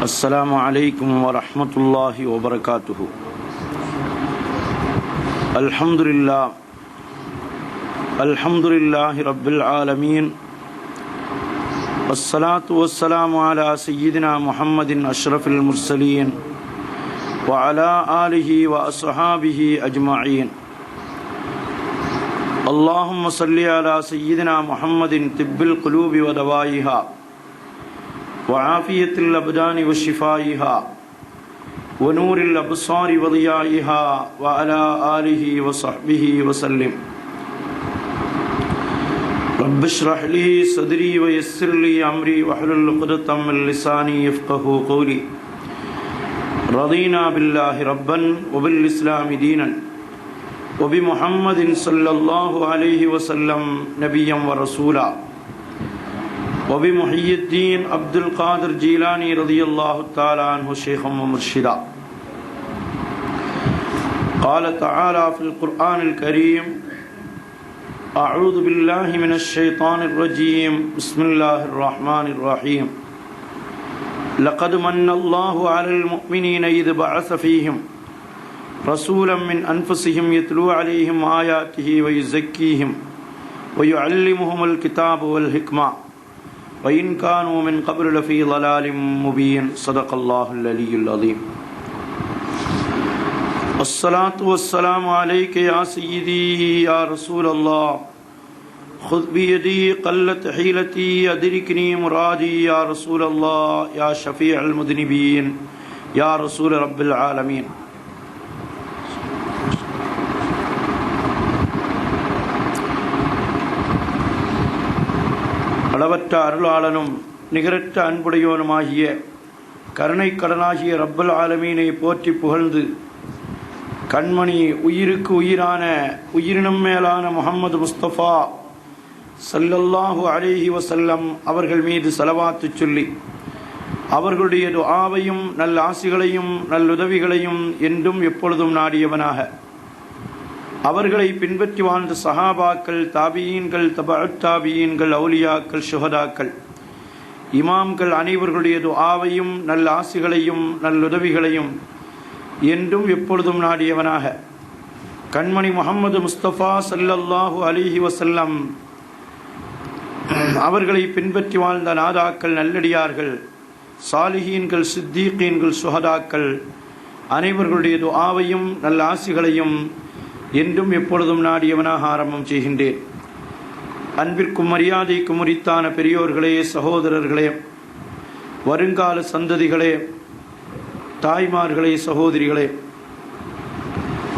السلام عليكم ورحمة الله وبركاته. الحمد لله رب العالمين، والصلاة والسلام على سيدنا محمد أشرف المرسلين وعلى آله وأصحابه أجمعين. اللهم صل على سيدنا محمد طب القلوب ودوائها وعافية الأبدان وشفائها ونور الأبصار وضيائها وعلى آله وصحبه وسلم. رب اشرح لي صدري ويسر لي أمري واحلل عقدة من لساني يفقهوا قولي. رضينا بالله ربا وبالإسلام دينا وبمحمد صلى الله عليه وسلم نبيا ورسولا وبمحي الدين عبد القادر جيلاني رضي الله تعالى عنه شيخا ومرشدا. قال تعالى في القرآن الكريم: أعوذ بالله من الشيطان الرجيم، بسم الله الرحمن الرحيم. لقد من الله على المؤمنين إذ بعث فيهم رسولا من أنفسهم يتلو عليهم آياته ويزكيهم ويعلمهم الكتاب والحكمة وإن كانوا من قبل لفي ضلال مبين. صدق الله العلي العظيم. الصلاة والسلام عليك يا سيدي يا رسول الله، خذ بيدي قلت حيلتي أدركني مرادي يا رسول الله يا شفيع المذنبين يا رسول رب العالمين. அளவற்ற அருளாளனும் நிகரற்ற அன்புடையோனுமாகிய கருணை கடனாகிய ரப்பல் ஆலமீனை போற்றி புகழ்ந்து, கண்மணி உயிருக்கு உயிரான உயிரினும் மேலான முஹம்மது முஸ்தபா ஸல்லல்லாஹு அலைஹி வஸல்லம் அவர்கள் மீது ஸலவாத்து சொல்லி, அவர்களுடைய துஆவையும் நல் ஆசிகளையும் நல்லுதவிகளையும் என்றும் எப்பொழுதும் நாடியவனாக, அவர்களை பின்பற்றி வாழ்ந்த சஹாபாக்கள், தாபியீன்கள், தபஅத் தாபியீன்கள், அவுலியாக்கள், ஷுஹதாக்கள், இமாம்கள் அனைவர்களுடைய துஆவையும் நல் ஆசிகளையும் நல்லுதவிகளையும் என்றும் எப்பொழுதும் நாடியவனாக, கண்மணி முஹம்மது முஸ்தபா ஸல்லல்லாஹு அலைஹி வஸல்லம் அவர்களை பின்பற்றி வாழ்ந்த நாதாக்கள், நல்லடியார்கள், சாலிஹீன்கள், சித்தீகீன்கள், ஷுஹதாக்கள் அனைவர்களுடைய துஆவையும் நல்ல ஆசிகளையும் என்றும் எப்பொழுதும் நாடியவனாக ஆரம்பம் செய்கின்றேன். அன்பிற்கும் மரியாதைக்கும் உரித்தான பெரியோர்களே, சகோதரர்களே, வருங்கால சந்ததிகளே, தாய்மார்களே, சகோதரிகளே,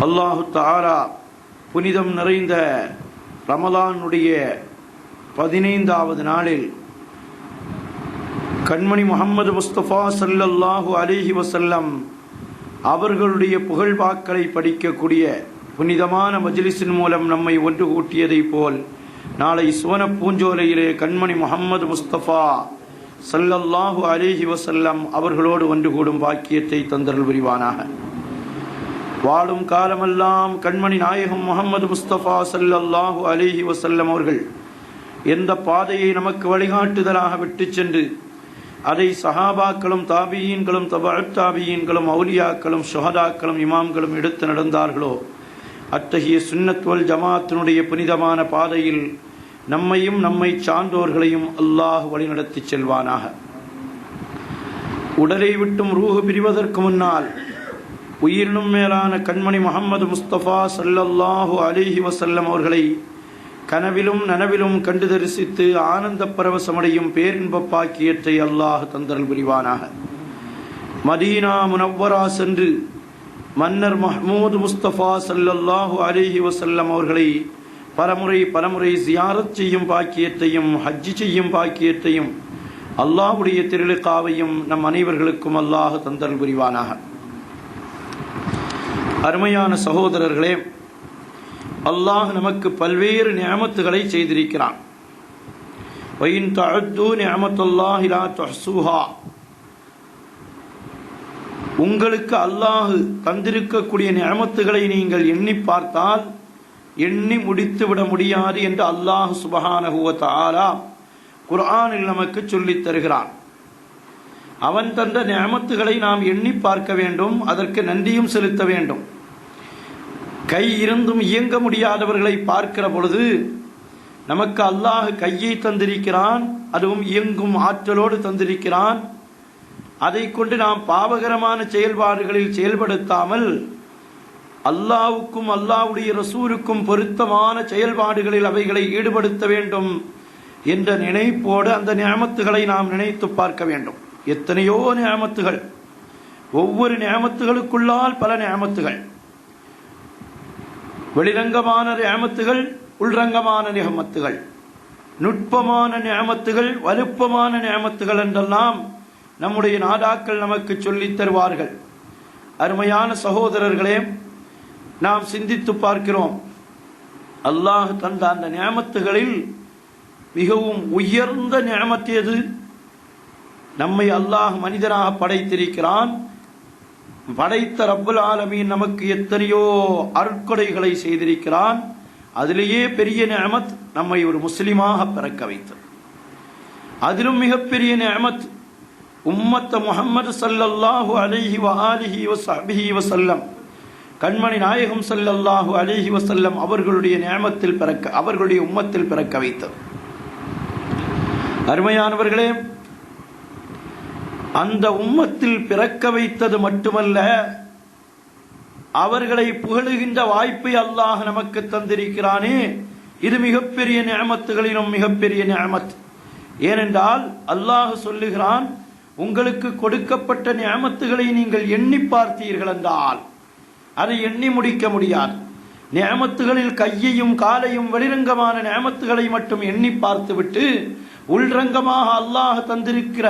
அல்லாஹு தஆலா புனிதம் நிறைந்த ரமலானுடைய 15வது நாளில் கண்மணி முஹம்மது முஸ்தபா ஸல்லல்லாஹு அலைஹி வஸல்லம் அவர்களுடைய புகழ்வாக்களை படிக்கக்கூடிய புனிதமான மஜ்லிஸின் மூலம் நம்மை ஒன்று கூட்டியதை போல், நாளை சுவன பூஞ்சோலையிலே கண்மணி முஹம்மது முஸ்தபா ஸல்லல்லாஹு அலைஹி வஸல்லம் அவர்களோடு ஒன்று கூடும் பாக்கியத்தை தந்தருள் புரிவானாக. வாழும் காலமெல்லாம் கண்மணி நாயகம் முஹம்மது முஸ்தபா ஸல்லல்லாஹு அலைஹி வஸல்லம் அவர்கள் எந்த பாதையை நமக்கு வழிகாட்டுதலாக விட்டு சென்று அதை சஹாபாக்களும், தாபியீன்களும், தபஅத் தாபியீன்களும், அவுலியாக்களும், ஷுஹதாக்களும், இமாம்களும் எடுத்து நடந்தார்களோ, அத்தகைய சுன்னத் வல் ஜமாத்தினுடைய புனிதமான பாதையில் நம்மையும் நம்மை சார்ந்தோர்களையும் அல்லாஹ் வழிநடத்தி செல்வானாக. உடலை விட்டும் ரூஹு பிரிவதற்கு முன்னால் உயிரினும் மேலான கண்மணி முஹம்மது முஸ்தபா ஸல்லல்லாஹு அலைஹி வஸல்லம் அவர்களை கனவிலும் நனவிலும் கண்டு தரிசித்து ஆனந்த பரவசமடையும் பேரின்ப பாக்கியத்தை அல்லாஹ் தந்தருள் புரிவானாக. மதீனா முனவ்வரா சென்று மன்னர் மஹ்மூத் முஸ்தபா ஸல்லல்லாஹு அலைஹி வஸல்லம் அவர்களை பலமுறை ஜியாரத் செய்யும் பாக்கியத்தையும், ஹஜ்ஜி செய்யும் பாக்கியத்தையும், அல்லாஹ்வுடைய திருலிகாவையும் நம் அனைவர்களுக்கும் அல்லாஹ் தந்தருள் புரிவானாக. அருமையான சகோதரர்களே, அல்லாஹ் நமக்கு பல்வேறு நிஅமத்துகளை செய்திருக்கிறான். வஇன் தஅது நிஅமத்துல்லாஹி லா துஹ்ஸூஹா. உங்களுக்கு அல்லாஹ் தந்திருக்கக்கூடிய நிஅமத்துகளை நீங்கள் எண்ணி பார்த்தால் எண்ணி முடித்து விட முடியாது என்று அல்லாஹ் சுப்ஹானஹு வ தஆலா குர்ஆனில் நமக்கு சொல்லித் தருகிறான். அவன் தந்த நிஅமத்துகளை நாம் எண்ணி பார்க்க வேண்டும், அதற்கு நன்றியும் செலுத்த வேண்டும். கை இருந்தும் இயங்க முடியாதவர்களை பார்க்கிற பொழுது நமக்கு அல்லாஹ் கையை தந்திருக்கிறான், அதுவும் இயங்கும் ஆற்றலோடு தந்திருக்கிறான். அதை கொண்டு நாம் பாவகரமான செயல்பாடுகளில் செயல்படுத்தாமல் அல்லாஹ்வுக்கும் அல்லாஹ்வுடைய ரசூலுக்கும் பொருத்தமான செயல்பாடுகளில் அவைகளை ஈடுபடுத்த வேண்டும் என்ற நினைப்போடு அந்த நிஅமத்துகளை நாம் நினைத்து பார்க்க வேண்டும். எத்தனையோ நிஅமத்துகள், ஒவ்வொரு நிஅமத்துகளுக்குள்ளால் பல நிஅமத்துகள், வெளிரங்கமான நிஅமத்துகள், உள்ரங்கமான நிஅமத்துகள், நுட்பமான நிஅமத்துகள், வலுப்பமான நிஅமத்துகள் என்றெல்லாம் நம்முடைய நாதாக்கள் நமக்கு சொல்லித் தருவார்கள். அருமையான சகோதரர்களே, நாம் சிந்தித்து பார்க்கிறோம், அல்லாஹ் தந்த அந்த நிஅமத்துகளில் மிகவும் உயர்ந்த நிஅமத் எது? நம்மை அல்லாஹ் மனிதனாக படைத்திருக்கிறான். படைத்த ரப்புல் ஆலமீன் நமக்கு எத்தனையோ அருட்கொடைகளை செய்திருக்கிறான். அதிலேயே பெரிய நிஅமத் நம்மை ஒரு முஸ்லிமாக பிறக்க வைத்தது. அதிலும் மிகப்பெரிய நிஅமத் உம்மத்த முஹம்மது ஸல்லல்லாஹு அலைஹி வஆலிஹி வஸஹ்பிஹி வஸல்லம், கண்மணி நாயகம் ஸல்லல்லாஹு அலைஹி வஸல்லம் அவர்களுடைய நிஅமத்தில் பிறக்க, அவர்களுடைய உம்மத்தில் பிறக்க வைத்தது. அருமையானவர்களே, அந்த உம்மத்தில் பிறக்க வைத்தது மட்டுமல்ல, அவர்களை புகழுகின்ற வாய்ப்பை அல்லாஹ் நமக்கு தந்திருக்கிறானே, இது மிகப்பெரிய நிஅமத்துகளிலும் மிகப்பெரிய நிஅமத். ஏனென்றால் அல்லாஹ் சொல்லுகிறான், உங்களுக்கு கொடுக்கப்பட்ட நிஅமத்துகளை நீங்கள் எண்ணி பார்த்தீர்கள் என்றால் அதை எண்ணி முடிக்க முடியாது. நிஅமத்துகளில் கையையும் காலையும் வெளிரங்கமான நிஅமத்துகளை மட்டும் எண்ணி பார்த்துவிட்டு உள்ரங்கமாக அல்லாஹ் தந்திருக்கிற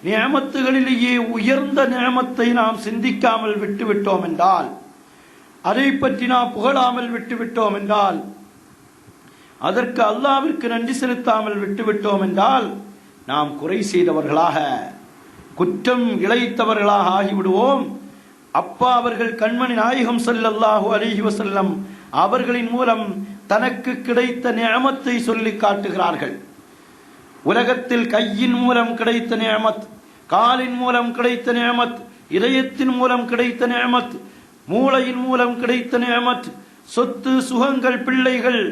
நிஅமத்துகளிலேயே உயர்ந்த நிஅமத்தை நாம் சிந்திக்காமல் விட்டுவிட்டோம் என்றால், அதை பற்றி நாம் புகழாமல் விட்டுவிட்டோம் என்றால், அதற்கு அல்லாஹ்விற்கு நன்றி செலுத்தாமல் விட்டுவிட்டோம் என்றால், நாம் குறை செய்தவர்களாக, குற்றம் இழைத்தவர்களாக ஆகிவிடுவோம். அப்பா அவர்கள் கண்மணி நாயகம் ஸல்லல்லாஹு அலைஹி வஸல்லம் அவர்களின் மூலம் தனக்கு கிடைத்த நிஅமத்தை சொல்லி காட்டுகிறார்கள். உலகத்தில் கையின் மூலம் கிடைத்த நிஅமத், காலின் மூலம் கிடைத்த நிஅமத், இதயத்தின் மூலம் கிடைத்த நிஅமத், மூளையின் மூலம் கிடைத்த நிஅமத், சொத்து சுகங்கள், பிள்ளைகள்,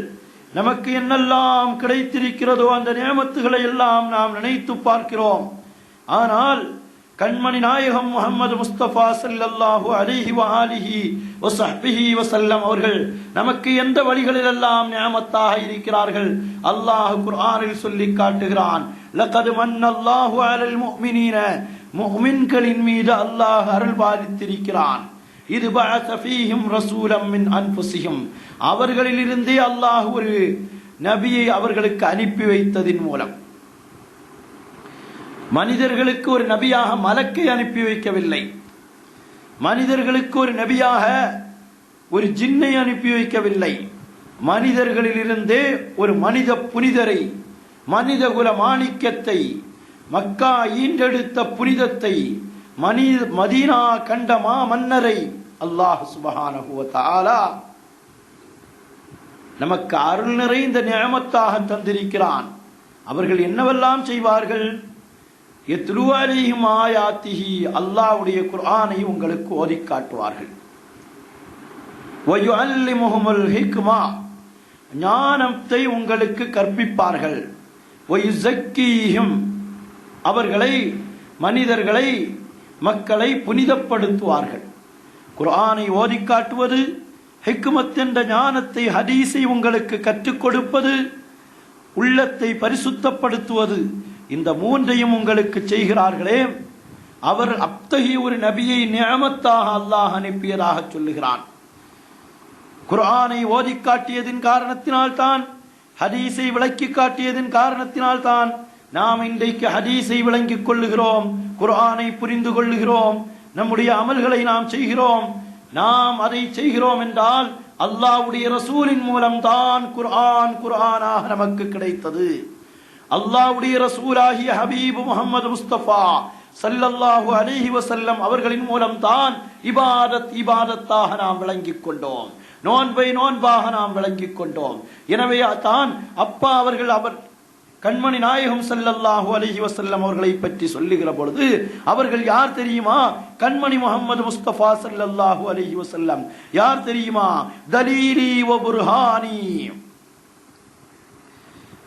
நமக்கு என்னெல்லாம் கிடைத்திருக்கிறதோ அந்த நிஅமத்துகளை எல்லாம் நாம் நினைத்து பார்க்கிறோம். ஆனால் கண்மணி நாயகம் முஹம்மது முஸ்தபா ஸல்லல்லாஹு அலைஹி வஆலிஹி வஸஹ்பிஹி வஸல்லம் அவர்கள் நமக்கு எந்த வழிகளிலெல்லாம் நிஅமத்தாக இருக்கிறார்கள் அல்லாஹ் குர்ஆனில் சொல்லி காட்டுகிறான். லகத் மன்னல்லாஹு அலல் முஃமினீன, முஃமின்களின் மீது அல்லாஹ் அருள் பாலித்திருக்கிறான். இது பஅஸ ஃபீஹிம் ரசூலம் மின் அன்ஃபுஸிஹிம், அவர்களிலிருந்தே அல்லாஹ் ஒரு நபியை அவர்களுக்கு அனுப்பி வைத்ததின் மூலம். மனிதர்களுக்கு ஒரு நபியாக மலக்கை அனுப்பி வைக்கவில்லை, மனிதர்களுக்கு ஒரு நபியாக ஒரு ஜின்னை அனுப்பி வைக்கவில்லை. மனிதர்களிலிருந்தே ஒரு மனித புனிதரை, மனித குல மாணிக்கத்தை, மக்கா ஈண்டெடுத்த புனிதத்தை, மதீனா கண்ட மா மன்னரை அல்லாஹ் சுப்ஹானஹு வ தஆலா நமக்கு அருள் நிறைந்த நிஅமத்தாக தந்திருக்கிறான். அவர்கள் என்னவெல்லாம் செய்வார்கள்? யத்லூ அலைஹிம் ஆயாத்திஹி, அல்லாஹ்வுடைய குர்ஆனை உங்களுக்கு ஓதி காட்டுவார்கள். வயுஅல்லிமுஹுமுல் ஹிக்மா, ஞானத்தை உங்களுக்கு கற்பிப்பார்கள். வயுஸக்கீஹிம், அவர்களை, மனிதர்களை, மக்களை புனிதப்படுத்துவார்கள். குர்ஆனை ஓதி காட்டுவது, ஹிக்மத் என்ற ஞானத்தை, ஹதீஸை உங்களுக்கு கற்றுக் கொடுப்பது, உள்ளத்தை பரிசுத்தப்படுத்துவது, இந்த மூன்றையும் உங்களுக்கு செய்கிறார்களே, அவர் அத்தகைய ஒரு நபியை நிஅமத்தாக அல்லாஹ் அனுப்பியதாக சொல்லுகிறான். குர்ஆனை ஓதி காட்டியதின் காரணத்தினால் தான், ஹதீஸை விளக்கி காட்டியதின் காரணத்தினால் தான் நாம் இன்றைக்கு ஹதீஸை விளங்கிக் கொள்ளுகிறோம், குர்ஆனை புரிந்து கொள்ளுகிறோம், நம்முடைய அமல்களை நாம் செய்கிறோம். நாம் அதை செய்கிறோம் என்றால் அல்லாஹ்வுடைய ரசூலின் மூலம் தான் குர்ஆனாக நமக்கு கிடைத்தது. அல்லாஹ்வுடைய ரசூலாகிய ஹபீப் முஹம்மது முஸ்தபா ஸல்லல்லாஹு அலைஹி வஸல்லம் அவர்களின் மூலம் தான் இபாதத்தாக நாம் விளங்கிக் கொண்டோம், நோன்பை நோன்பாக நாம் விளங்கிக் கொண்டோம். எனவே தான் அப்பா அவர்கள், அவர் கண்மணி நாயகம் ஸல்லல்லாஹு அலைஹி வஸல்லம் அவர்களை பற்றி சொல்லுகிற பொழுது அவர்கள் யார் தெரியுமா? கண்மணி முஹம்மது முஸ்தபா ஸல்லல்லாஹு அலைஹி வஸல்லம். யார் தெரியுமா? தலீலி வ புர்ஹானி.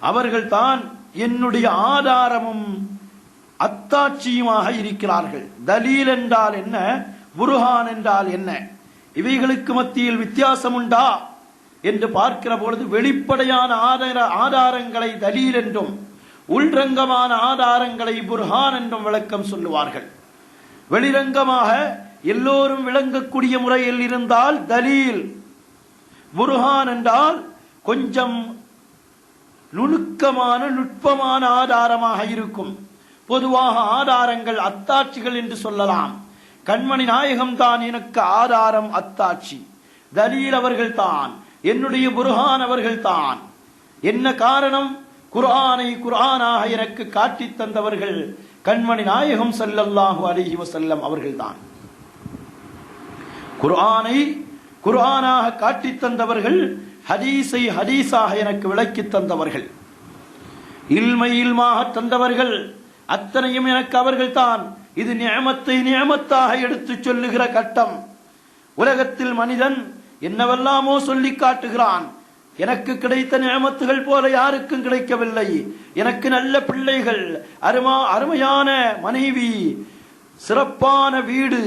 அவர்கள் தான் என்னுடைய ஆதாரமும் அத்தாட்சியுமாக இருக்கிறார்கள். தலீல் என்றால் என்ன, புர்ஹான் என்றால் என்ன? இவைகளுக்கு மத்தியில் வித்தியாசம் உண்டா என்று பார்க்கிற பொழுது வெளிப்படையான ஆதாரங்களை தலீல் என்றும் உள்ரங்கமான ஆதாரங்களை புர்ஹான் என்றும் விளக்கம் சொல்லுவார்கள். வெளிரங்கமாக எல்லோரும் விளங்கக்கூடிய முறையில் இருந்தால் தலீல். புர்ஹான் என்றால் கொஞ்சம் நுணுக்கமான நுட்பமான ஆதாரமாக இருக்கும். பொதுவாக ஆதாரங்கள் அத்தாட்சிகள் என்று சொல்லலாம். கண்மணி நாயகம் தான் எனக்கு ஆதாரம், அத்தாட்சி. தலீல் அவர்கள் தான், என்னுடைய புர்ஹான் அவர்கள் தான். என்ன காரணம்? குர்ஆனை குர்ஆனாக எனக்கு காட்டி தந்தவர்கள் கண்மணி நாயகம் ஸல்லல்லாஹு அலைஹி வஸல்லம் அவர்கள் தான். குர்ஆனை குர்ஆனாக காட்டி தந்தவர்கள், ஹதீஸை ஹதீஸாக எனக்கு விளக்கி தந்தவர்கள், இல்மை இல்மாக தந்தவர்கள், அத்தனையும் எனக்கு அவர்கள் தான். இது நிஅமத்தை நிஅமத்தாக எடுத்து சொல்லுகிற கட்டம். உலகத்தில் மனிதன் என்னவெல்லாமோ சொல்லி காட்டுகிறான். எனக்கு கிடைத்த நிஅமத்துகள் போல யாருக்கும் கிடைக்கவில்லை. எனக்கு நல்ல பிள்ளைகள், அருமையான மனைவி, சிறப்பான வீடு,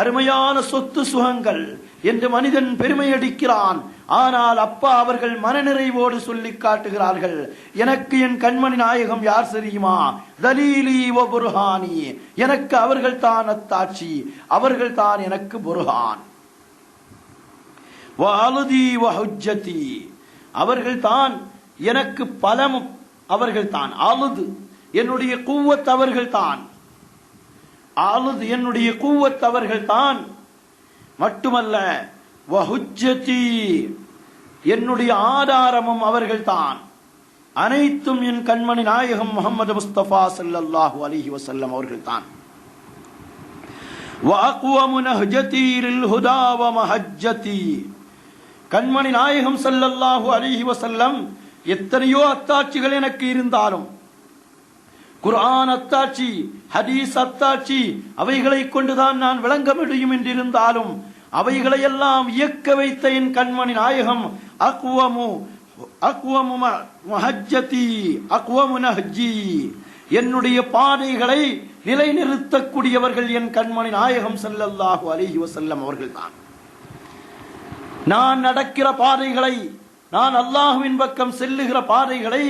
அருமையான சொத்து சுகங்கள் என்று மனிதன் பெருமை அடிக்கிறான். ஆனால் அப்பா அவர்கள் மனநிறைவோடு சொல்லி காட்டுகிறார்கள், எனக்கு என் கண்மணி நாயகம் யார் தெரியுமா? தலீலி வ புர்ஹானி. எனக்கு அவர்கள் தான் அத்தாட்சி, அவர்கள் தான் எனக்கு புர்ஹான். வஅலதி வ ஹுஜ்ஜதி. அவர்கள் தான் எனக்கு பலம், அவர்கள் தான். அலுது என்னுடைய குவத் அவர்கள் தான். அலுது என்னுடைய குவத் அவர்கள் தான். மட்டுமல்ல, வஹுஜ்ஜதி என்னுடைய ஆதாரமும் அவர்கள் தான். அனைத்தும் என் கண்மணி நாயகம் முஹம்மது முஸ்தபா ஸல்லல்லாஹு அலைஹி வஸல்லம் அவர்கள் தான். வஅக்வமு நஹ்ஜதி லில் ஹுதா வ மஹஜ்ஜதி. கண்மணி நாயகம் ஸல்லல்லாஹு அலைஹி வஸல்லம் எத்தனையோ அத்தாட்சிகள் எனக்கு இருந்தாலும், குர்ஆன் அத்தாட்சி, ஹதீஸ் அத்தாட்சி, அவைகளை கொண்டுதான் நான் விளங்க முடியும் என்றிருந்தாலும் அவைகளையெல்லாம் இயக்க வைத்த என் கண்மணி நாயகம் அக்வமு மஹஜ்ஜதி அக்வமு நஹ்ஜி. என்னுடைய பாதைகளை நிலைநிறுத்தக்கூடியவர்கள் என் கண்மணி நாயகம் ஸல்லல்லாஹு அலைஹி வஸல்லம் அவர்கள் தான். நான் நடக்கிற பாதைகளை, நான் அல்லாஹ்வின் பக்கம் செல்லுகிற பாதைகளை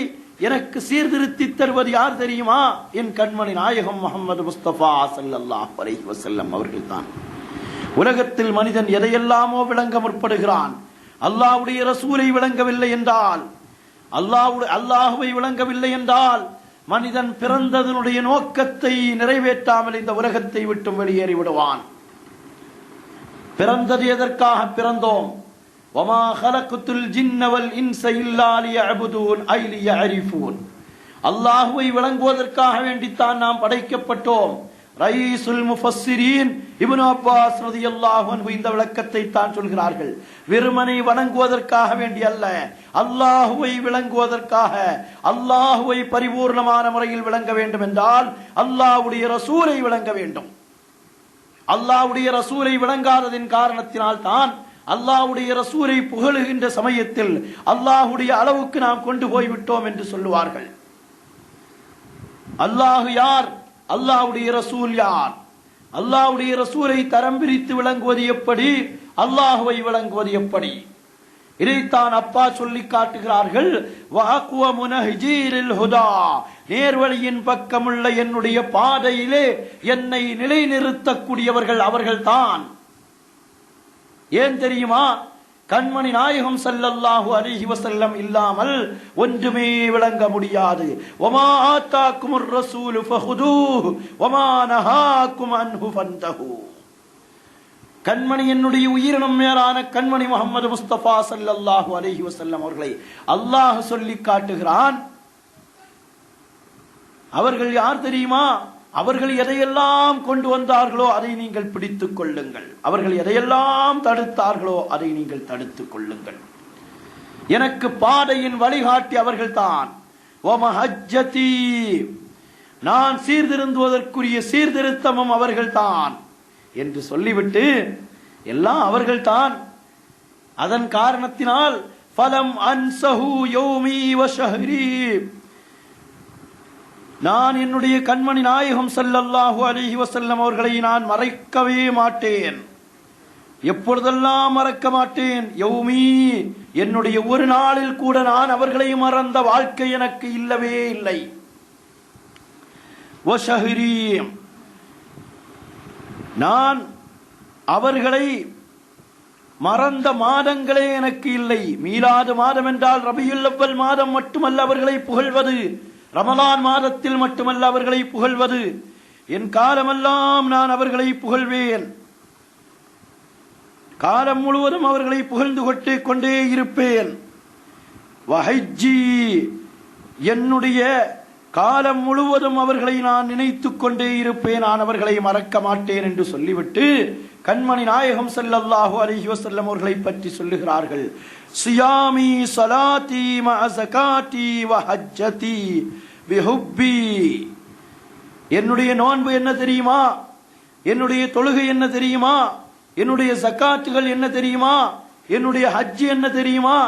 எனக்கு சீர்திருத்தி தருவது யார் தெரியுமா? என் கண்மணி நாயகம் முஹம்மது முஸ்தபா ஸல்லல்லாஹு அலைஹி வஸல்லம் அவர்கள் தான். உலகத்தில் மனிதன் எதையெல்லாமோ விளங்க முற்படுகிறான். அல்லாஹ்வுடைய ரசூலை விளங்கவில்லை என்றால், அல்லாஹ்வை விளங்கவில்லை என்றால் மனிதன் பிறந்ததனுடைய நோக்கத்தை நிறைவேற்றாமல் இந்த உலகத்தை விட்டு வெளியேறி விடுவான். பிறந்தது எதற்காக பிறந்தோம்? வமா ஹலக்குத்துல் ஜின்ன வல் இன்ஸ இல்லா லியஅபுதூன் ஐ லியஅரிஃபூன். அல்லாஹ்வை விளங்குவதற்காக வேண்டித்தான் நாம் படைக்கப்பட்டோம். ரைசுல் முஃபஸ்ஸிரீன் இப்னு அப்பாஸ் ரலியல்லாஹு அன்ஹு இந்த விளக்கத்தை தான் சொல்கிறார்கள். வெறுமனை வணங்குவதற்காக வேண்டி அல்ல, அல்லாஹ்வை விளங்குவதற்காக. அல்லாஹ்வை பரிபூர்ணமான முறையில் விளங்க வேண்டும் என்றால் அல்லாஹ்வுடைய ரசூலை விளங்க வேண்டும். அல்லாஹ்வுடைய ரசூலை விளங்காததின் காரணத்தினால் தான் அல்லாஹ்வுடைய ரசூலை புகழுகின்ற சமயத்தில் அல்லாஹ்வுடைய அளவுக்கு நாம் கொண்டு போய்விட்டோம் என்று சொல்லுவார்கள். அல்லாஹ் யார்? அல்லாஹ்வுடைய ரசூல் யார்? அல்லாஹ்வுடைய ரசூலை தரம் பிரித்து விளங்குவது எப்படி? அல்லாஹ்வை விளங்குவது எப்படி? இதைத்தான் அப்பா சொல்லி காட்டுகிறார்கள். வஅக்வமு நஹ்ஜி லில் ஹுதா. நேர்வழியின் பக்கமுள்ள என்னுடைய பாதையிலே என்னை நிலைநிறுத்தக்கூடியவர்கள் அவர்கள்தான். ஏன் தெரியுமா? கண்மணி நாயகம் ஸல்லல்லாஹு அலைஹி வஸல்லம் இல்லாமல் ஒன்றுமே விளங்க முடியாது. வமா ஆதாக்குமுர் ரசூலு ஃபஹுதூஹு வமா நஹாக்கும் அன்ஹு ஃபந்தஹு. கண்மணி என்னுடைய உயிரினும் மேலான கண்மணி முஹம்மது முஸ்தபா ஸல்லல்லாஹு அலைஹி வஸல்லம் அவர்களை அல்லாஹ் சொல்லி காட்டுகிறான். அவர்கள் யார் தெரியுமா? அவர்கள் எதையெல்லாம் கொண்டு வந்தார்களோ அதை நீங்கள் பிடித்துக் கொள்ளுங்கள். அவர்கள் எதையெல்லாம் தடுத்தார்களோ அதை நீங்கள் தடுத்துக் கொள்ளுங்கள். எனக்கு பாதையின் வழிகாட்டி அவர்கள்தான். வமஹஜ்ஜதி, நான் சீர்திருந்துவதற்குரிய சீர்திருத்தமும் அவர்கள்தான் என்று சொல்லிவிட்டு, எல்லாம் அவர்கள்தான், அதன் காரணத்தினால் ஃபலம் அன்சஹு யௌமி வஷஹ்ரி, நான் என்னுடைய கண்மணி நாயகம் ஸல்லல்லாஹு அலைஹி வஸல்லம் அவர்களை நான் மறைக்கவே மாட்டேன். எப்பொழுதெல்லாம் மறக்க மாட்டேன்? யௌமி, என்னுடைய ஒரு நாளில் கூட நான் அவர்களை மறந்த வாழ்க்கை எனக்கு இல்லவே இல்லை. வஷஹ்ரி, நான் அவர்களை மறந்த மாதங்களே எனக்கு இல்லை. மீலாது மாதம் என்றால் ரபியுல் அவ்வல் மாதம் மட்டுமல்ல அவர்களை புகழ்வது, ரமலான் மாதத்தில் மட்டுமல்ல அவர்களை புகழ்வது, என் காலமெல்லாம் நான் அவர்களை புகழ்வேன். காலம் முழுவதும் அவர்களை புகழ்ந்து கொண்டே இருப்பேன். வஹஜ்ஜி, என்னுடைய காலம் முழுவதும் அவர்களை நான் நினைத்துக் கொண்டே இருப்பேன், நான் அவர்களை மறக்க மாட்டேன் என்று சொல்லிவிட்டு கண்மணி நாயகம் ஸல்லல்லாஹு அலைஹி வஸல்லம் அவர்களை பற்றி சொல்லுகிறார்கள். சியாமி ஸலாத்தி மஅ ஸகாத்தி வ ஹஜ்ஜதி பிஹுப்பி, என்னுடைய நோன்பு என்ன தெரியுமா, என்னுடைய தொழுகை என்ன தெரியுமா, என்னுடைய ஸகாத்துகள் என்ன தெரியுமா, என்னுடைய ஹஜ் என்ன தெரியுமா,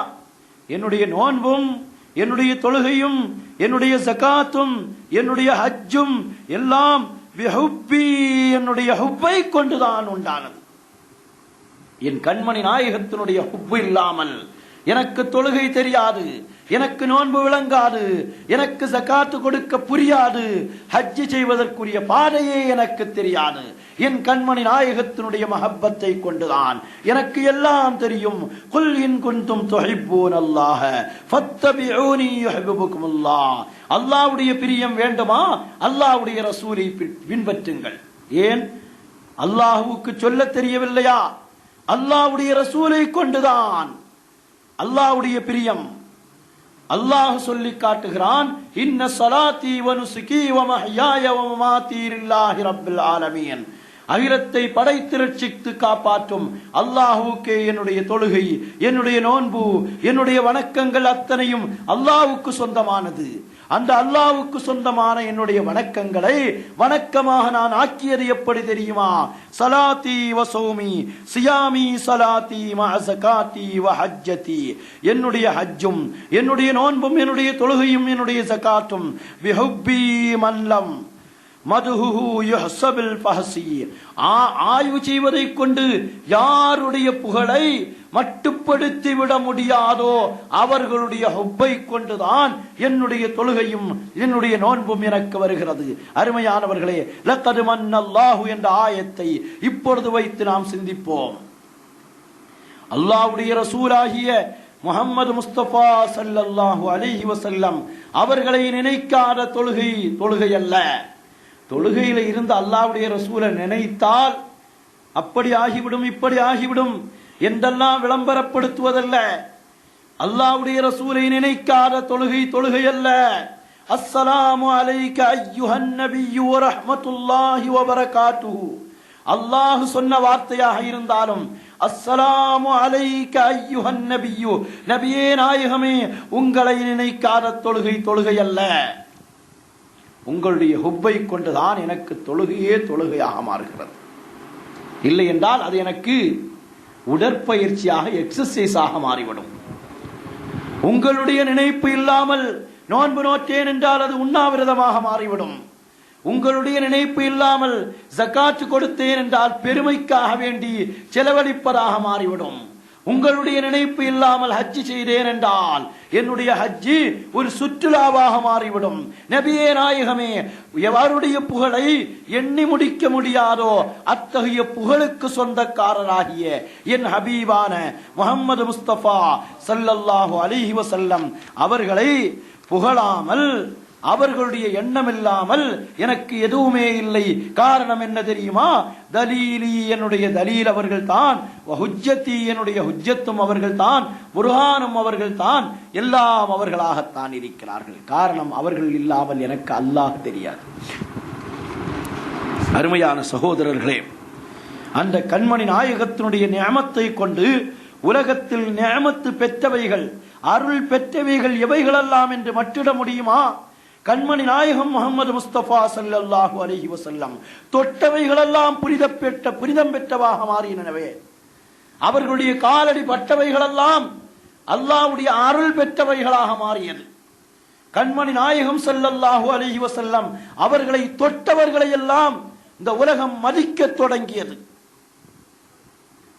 என்னுடைய நோன்பும் என்னுடைய தொழுகையும் என்னுடைய ஸகாத்தும் என்னுடைய ஹஜ்ஜும் எல்லாம் பிஹுப்பி, என்னுடைய ஹுப்பை கொண்டுதான் உண்டானது. என் கண்மணி நாயகத்தினுடைய ஹுப்பு இல்லாமல் எனக்கு தொழுகை தெரியாது, எனக்கு நோன்பு விளங்காது, எனக்கு ஸகாத்து கொடுக்க புரியாது, ஹஜ் செய்வதற்குரிய பாதையே எனக்கு தெரியாது. என் கண்மணி நாயகத்தினுடைய மஹப்பத்தை கொண்டுதான் எனக்கு எல்லாம் தெரியும். குல் இன் குன்தும் துஹிப்பூனல்லாஹ ஃபத்தபிஊனி யுஹிப்புகுமுல்லாஹ், அல்லாஹ்வுடைய பிரியம் வேண்டுமா, அல்லாஹ்வுடைய ரசூலை பின்பற்றுங்கள். ஏன் அல்லாஹ்வுக்கு சொல்ல தெரியவில்லையா? அல்லாஹ்வுடைய ரசூலை கொண்டுதான் அல்லாஹ்வுடைய பிரியம். அல்லாஹ் சொல்லி காட்டுகிறான், இன்ன ஸலாத்தி வ நுஸுகி வ மஹ்யாய வ மமாத்தி லில்லாஹி ரப்பில் ஆலமீன், அகிலத்தை படைத்து ரட்சித்து காப்பாற்றும் அல்லாஹ்வுக்கே என்னுடைய தொழுகை, என்னுடைய நோன்பு, என்னுடைய வணக்கங்கள் அத்தனையும் அல்லாஹ்வுக்கு சொந்தமானது. அந்த அல்லாஹ்வுக்கு சொந்தமான என்னுடைய வணக்கங்களை வணக்கமாக நான் ஆக்கியது எப்படி தெரியுமா? ஸலாத்தி வ ஸௌமி, சியாமி ஸலாத்தி மஅ ஸகாத்தி வ ஹஜ்ஜதி, என்னுடைய ஹஜ்ஜும் என்னுடைய நோன்பும் என்னுடைய தொழுகையும் என்னுடைய ஸகாத்தும் பிஹுப்பி மன்லம் மதுஹு யுஹ்ஸபில் ஃபஹசி, ஆய்வு செய்வதை கொண்டு யாருடைய புகழை மட்டுப்படுத்தி விட முடியாதோ அவர்களுடைய ஹுப்பை கொண்டுதான் என்னுடைய தொழுகையும் என்னுடைய நோன்பும் எனக்கு வருகிறது. அருமையானவர்களே, லக்கது மன்னல்லாஹு என்ற ஆயத்தை இப்பொழுது வைத்து நாம் சிந்திப்போம். அல்லாஹ்வுடைய ரசூலாகிய முஹம்மது முஸ்தபா ஸல்லல்லாஹு அலைஹி வஸல்லம் அவர்களை நினைக்காத தொழுகை அல்ல. தொழுகையில இருந்து அல்லாஹ்வுடைய ரசூலை நினைத்தால் அப்படி ஆகிவிடும் இப்படி ஆகிவிடும் என்றெல்லாம் விளம்பரப்படுத்துவதல்ல. அல்லாஹ்வுடைய ரசூலை நினைக்காத தொழுகை அல்ல. அஸ்ஸலாமு அலைக அய்யுஹன் நபிய்யு வ ரஹ்மத்துல்லாஹி வ பரகாத்துஹு, அல்லாஹ் சொன்ன வார்த்தையாக இருந்தாலும் அஸ்ஸலாமு அலைக அய்யுஹன் நபிய்யு, நபியே நாயகமே உங்களை நினைக்காத தொழுகை அல்ல. உங்களுடைய ஹுப்பை கொண்டுதான் எனக்கு தொழுகையாக மாறுகிறது. இல்லை என்றால் அது எனக்கு உடற்பயிற்சியாக எக்ஸசைஸாக மாறிவிடும். உங்களுடைய நினைப்பு இல்லாமல் நோன்பு நோற்றேன் என்றால் அது உண்ணாவிரதமாக மாறிவிடும். உங்களுடைய நினைப்பு இல்லாமல் ஜகாத் கொடுத்தேன் என்றால் பெருமைக்காக வேண்டி செலவழிப்பதாக மாறிவிடும். உங்களுடைய நினைப்பு இல்லாமல் ஹஜ் செய்தேன் என்றால் என்னுடைய ஹஜ்ஜி ஒரு சுற்றுலாவாக மாறிவிடும். நபியே நாயகமே, எவருடைய புகழை எண்ணி முடிக்க முடியாதோ அத்தகைய புகழுக்கு சொந்தக்காரராகிய என் ஹபீபான முஹம்மது முஸ்தபா ஸல்லல்லாஹு அலைஹி வஸல்லம் அவர்களை புகழாமல் அவர்களுடைய எண்ணம் இல்லாமல் எனக்கு எதுவுமே இல்லை. காரணம் என்ன தெரியுமா? தலீலி, என்னுடைய தலீல் அவர்கள் தான், ஹுஜ்ஜத்தி, என்னுடைய ஹுஜ்ஜத்தும் அவர்கள் தான், புர்ஹானும் அவர்கள் தான், எல்லாம் அவர்களாகத்தான் இருக்கிறார்கள். காரணம் அவர்கள் இல்லாமல் எனக்கு அல்லாஹ் தெரியாது. அருமையான சகோதரர்களே, அந்த கண்மணி நாயகத்தினுடைய நியமத்தை கொண்டு உலகத்தில் நியமத்து பெற்றவைகள் அருள் பெற்றவைகள் எவைகளெல்லாம் என்று மட்டிட முடியுமா? கண்மணி நாயகம் முகமது முஸ்தபா ஸல்லல்லாஹு அலைஹி வஸல்லம் தொட்டவைகளெல்லாம் புனிதம் பெற்றவாக மாறினவே. அவர்களுடைய காலடி பட்டவைகளெல்லாம் அல்லாஹ்வுடைய அருள் பெற்றவைகளாக மாறியது. கண்மணி நாயகம் ஸல்லல்லாஹு அலைஹி வஸல்லம் அவர்களை தொட்டவர்களை எல்லாம் இந்த உலகம் மதிக்க தொடங்கியது.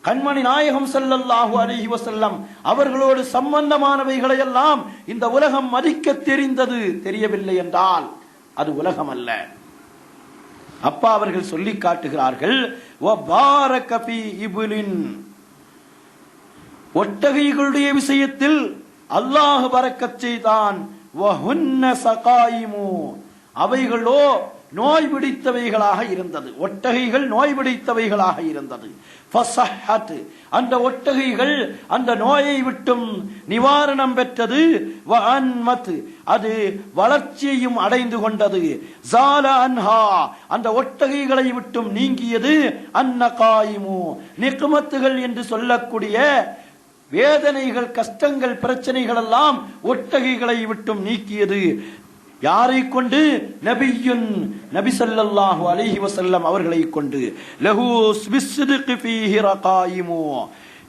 கண்மணி நாயகம் ஸல்லல்லாஹு அலைஹி வஸல்லம் அவர்களோடு சம்பந்தமானவைகளை எல்லாம் இந்த உலகம் மதிக்க தெரிந்தது. தெரியவில்லை என்றால் அது உலகம் அல்ல. அப்பா அவர்கள் சொல்லி காட்டுகிறார்கள், ஒட்டகைகளுடைய விஷயத்தில் அல்லாஹ் பரக்கத் செய்தான். அவைகளோ நோய் பிடித்தவைகளாக இருந்தது. ஒட்டகைகள் நோய் பிடித்தவைகளாக இருந்தது. அந்த ஒட்டகைகள் அந்த நோயை விட்டும் நிவாரணம் பெற்றது. அது வளர்ச்சியையும் அடைந்து கொண்டது. அந்த ஒட்டகைகளை விட்டும் நீங்கியது. அன்னகாயிமு நிக்மத்துகள் என்று சொல்லக்கூடிய வேதனைகள், கஷ்டங்கள், பிரச்சனைகள் எல்லாம் ஒட்டகைகளை விட்டும் நீக்கியது. யாரை கொண்டு? நபி ஸல்லல்லாஹு அலைஹி வஸல்லம் அவர்களை கொண்டு. லஹு பிஸ்ஸித்கி ஃபீஹி ரகாயிமு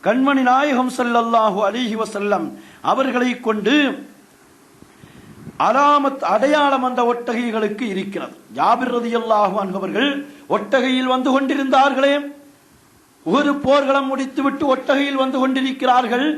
கண்மணி நாயகம் ஸல்லல்லாஹு அலைஹி வஸல்லம் அவர்களை கொண்டு அலாமத் அடையாளம் அந்த ஒட்டகைகளுக்கு இருக்கிறது. ஜாபிர் ரலியல்லாஹு அன்ஹு அவர்கள் ஒட்டகையில் வந்து கொண்டிருந்தார்களே, ஒரு போர்க்களம் முடித்துவிட்டு ஒட்டகையில் வந்து கொண்டிருக்கிறார்கள்.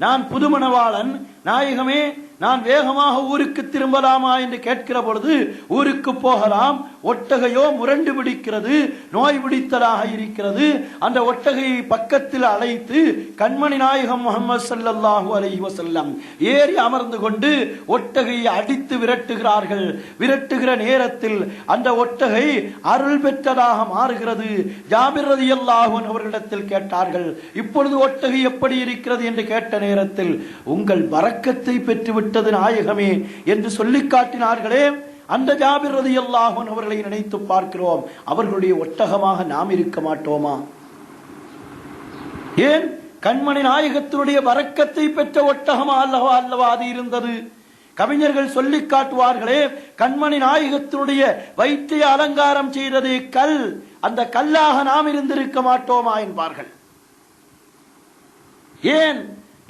நான் புதுமணவாளன், நாயகமே நான் வேகமாக ஊருக்கு திரும்பலாமா என்று கேட்கிற பொழுது, ஊருக்கு போகலாம், ஒட்டகையோ முரண்டு பிடிக்கிறது, நோய் பிடித்தலாக இருக்கிறது. அந்த ஒட்டகையை பக்கத்தில் அழைத்து கண்மணி நாயகம் முஹம்மது ஸல்லல்லாஹு அலைஹி வஸல்லம் ஏறி அமர்ந்து கொண்டு ஒட்டகையை அடித்து விரட்டுகிறார்கள். விரட்டுகிற நேரத்தில் அந்த ஒட்டகை அருள் பெற்றதாக மாறுகிறது. ஜாபிர் ரலியல்லாஹு அன்ஹு அவர்களிடத்தில் கேட்டார்கள், இப்பொழுது ஒட்டகை எப்படி இருக்கிறது என்று கேட்ட நேரத்தில், உங்கள் பரக்கத்தை பெற்றுவிட்டது நாயகமே என்று சொல்லி காட்டினார்களே. அந்த ஜாபிர் ரலியல்லாஹு அன்ஹு அவர்களை நினைத்து பார்க்கிறோம். அவர்களுடைய ஒட்டகமாக நாம் இருக்க மாட்டோமா? ஏன்? கண்மணி நாயகத்தினுடைய பரக்கத்தை பெற்ற ஒட்டகமா அல்லவா அது இருந்தது. கவிஞர்கள் சொல்லி காட்டுவார்களே, கண்மணி நாயகத்தினுடைய வயிற்றை அலங்காரம் செய்ததே கல், அந்த கல்லாக நாம் இருந்திருக்க மாட்டோமா என்பார்கள். ஏன்?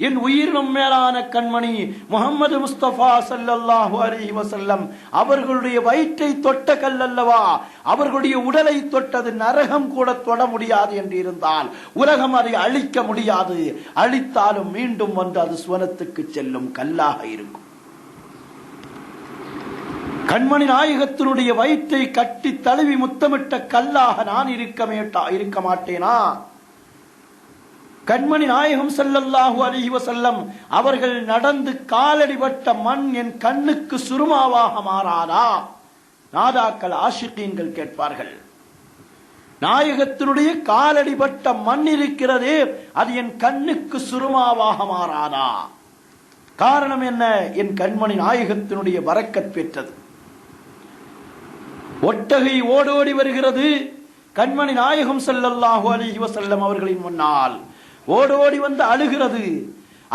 என் உயிரினும் மேலான கண்மணி முஹம்மது முஸ்தபா ஸல்லல்லாஹு அலைஹி வஸல்லம் அவர்களுடைய வயிற்றை தொட்ட கல் அல்லவா. அவர்களுடைய உடலை தொட்டது நரகம் கூட தொட முடியாது என்று இருந்தால் உலகம் அதை அழிக்க முடியாது. அழித்தாலும் மீண்டும் வந்து அது சுவனத்துக்கு செல்லும் கல்லாக இருக்கும். கண்மணி நாயகத்தினுடைய வயிற்றை கட்டி தழுவி முத்தமிட்ட கல்லாக நான் இருக்க மாட்டேனா? கண்மணி நாயகம் ஸல்லல்லாஹு அலைஹி வஸல்லம் அவர்கள் நடந்து காலடிபட்ட மண் என் கண்ணுக்கு சுருமாவாக மாறாதா? நாதாக்கள், ஆஷிகீன்கள் கேட்பார்கள். நாயகத்தினுடைய காலடிபட்ட மண் இருக்கிறதே, அது என் கண்ணுக்கு சுருமாவாக மாறாதா? காரணம் என்ன? என் கண்மணி நாயகத்தினுடைய பரக்கத் பெற்றது. ஒட்டகை ஓடோடி வருகிறது. கண்மணி நாயகம் ஸல்லல்லாஹு அலைஹி வஸல்லம் அவர்களின் முன்னால் ஓடோடி வந்து அழுகிறது.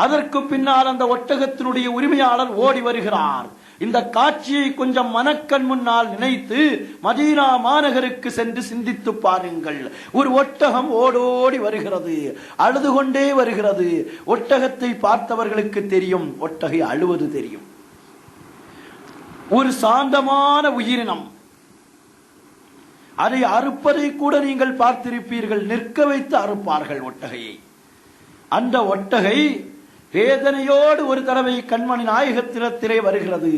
அதற்கு பின்னால் அந்த ஒட்டகத்தினுடைய உரிமையாளர் ஓடி வருகிறார். இந்த காட்சியை கொஞ்சம் மனக்கண் முன்னால் நினைத்து மதீனா மாநகருக்கு சென்று சிந்தித்து பாருங்கள். ஒரு ஒட்டகம் ஓடோடி வருகிறது, அழுது கொண்டே வருகிறது. ஒட்டகத்தை பார்த்தவர்களுக்கு தெரியும், ஒட்டகை அழுவது தெரியும். ஒரு சாந்தமான உயிரினம். அதை அறுப்பதை கூட நீங்கள் பார்த்திருப்பீர்கள். நிற்க வைத்து அறுப்பார்கள் ஒட்டகையை. அந்த ஒட்டகை வேதனையோடு ஒரு தடவை கண்மணி நாயகத்திலே வருகிறது.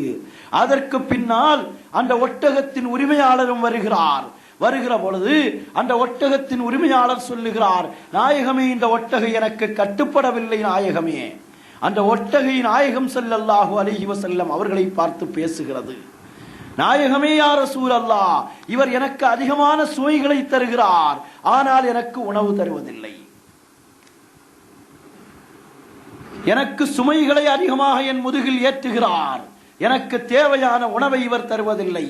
அதற்கு பின்னால் அந்த ஒட்டகத்தின் உரிமையாளரும் வருகிறார். வருகிற பொழுது அந்த ஒட்டகத்தின் உரிமையாளர் சொல்லுகிறார், நாயகமே, இந்த ஒட்டகை எனக்கு கட்டுப்படவில்லை நாயகமே. அந்த ஒட்டகை நாயகம் ஸல்லல்லாஹு அலைஹி வஸல்லம் அவர்களை பார்த்து பேசுகிறது. நாயகமே, யா ரசூலல்லாஹ், இவர் எனக்கு அதிகமான சுமைகளை தருகிறார், ஆனால் எனக்கு உணவு தருவதில்லை. எனக்கு சுமைகளை அதிகமாக என் முதுகில் ஏற்றுகிறார், எனக்கு தேவையான உணவை இவர் தருவதில்லை.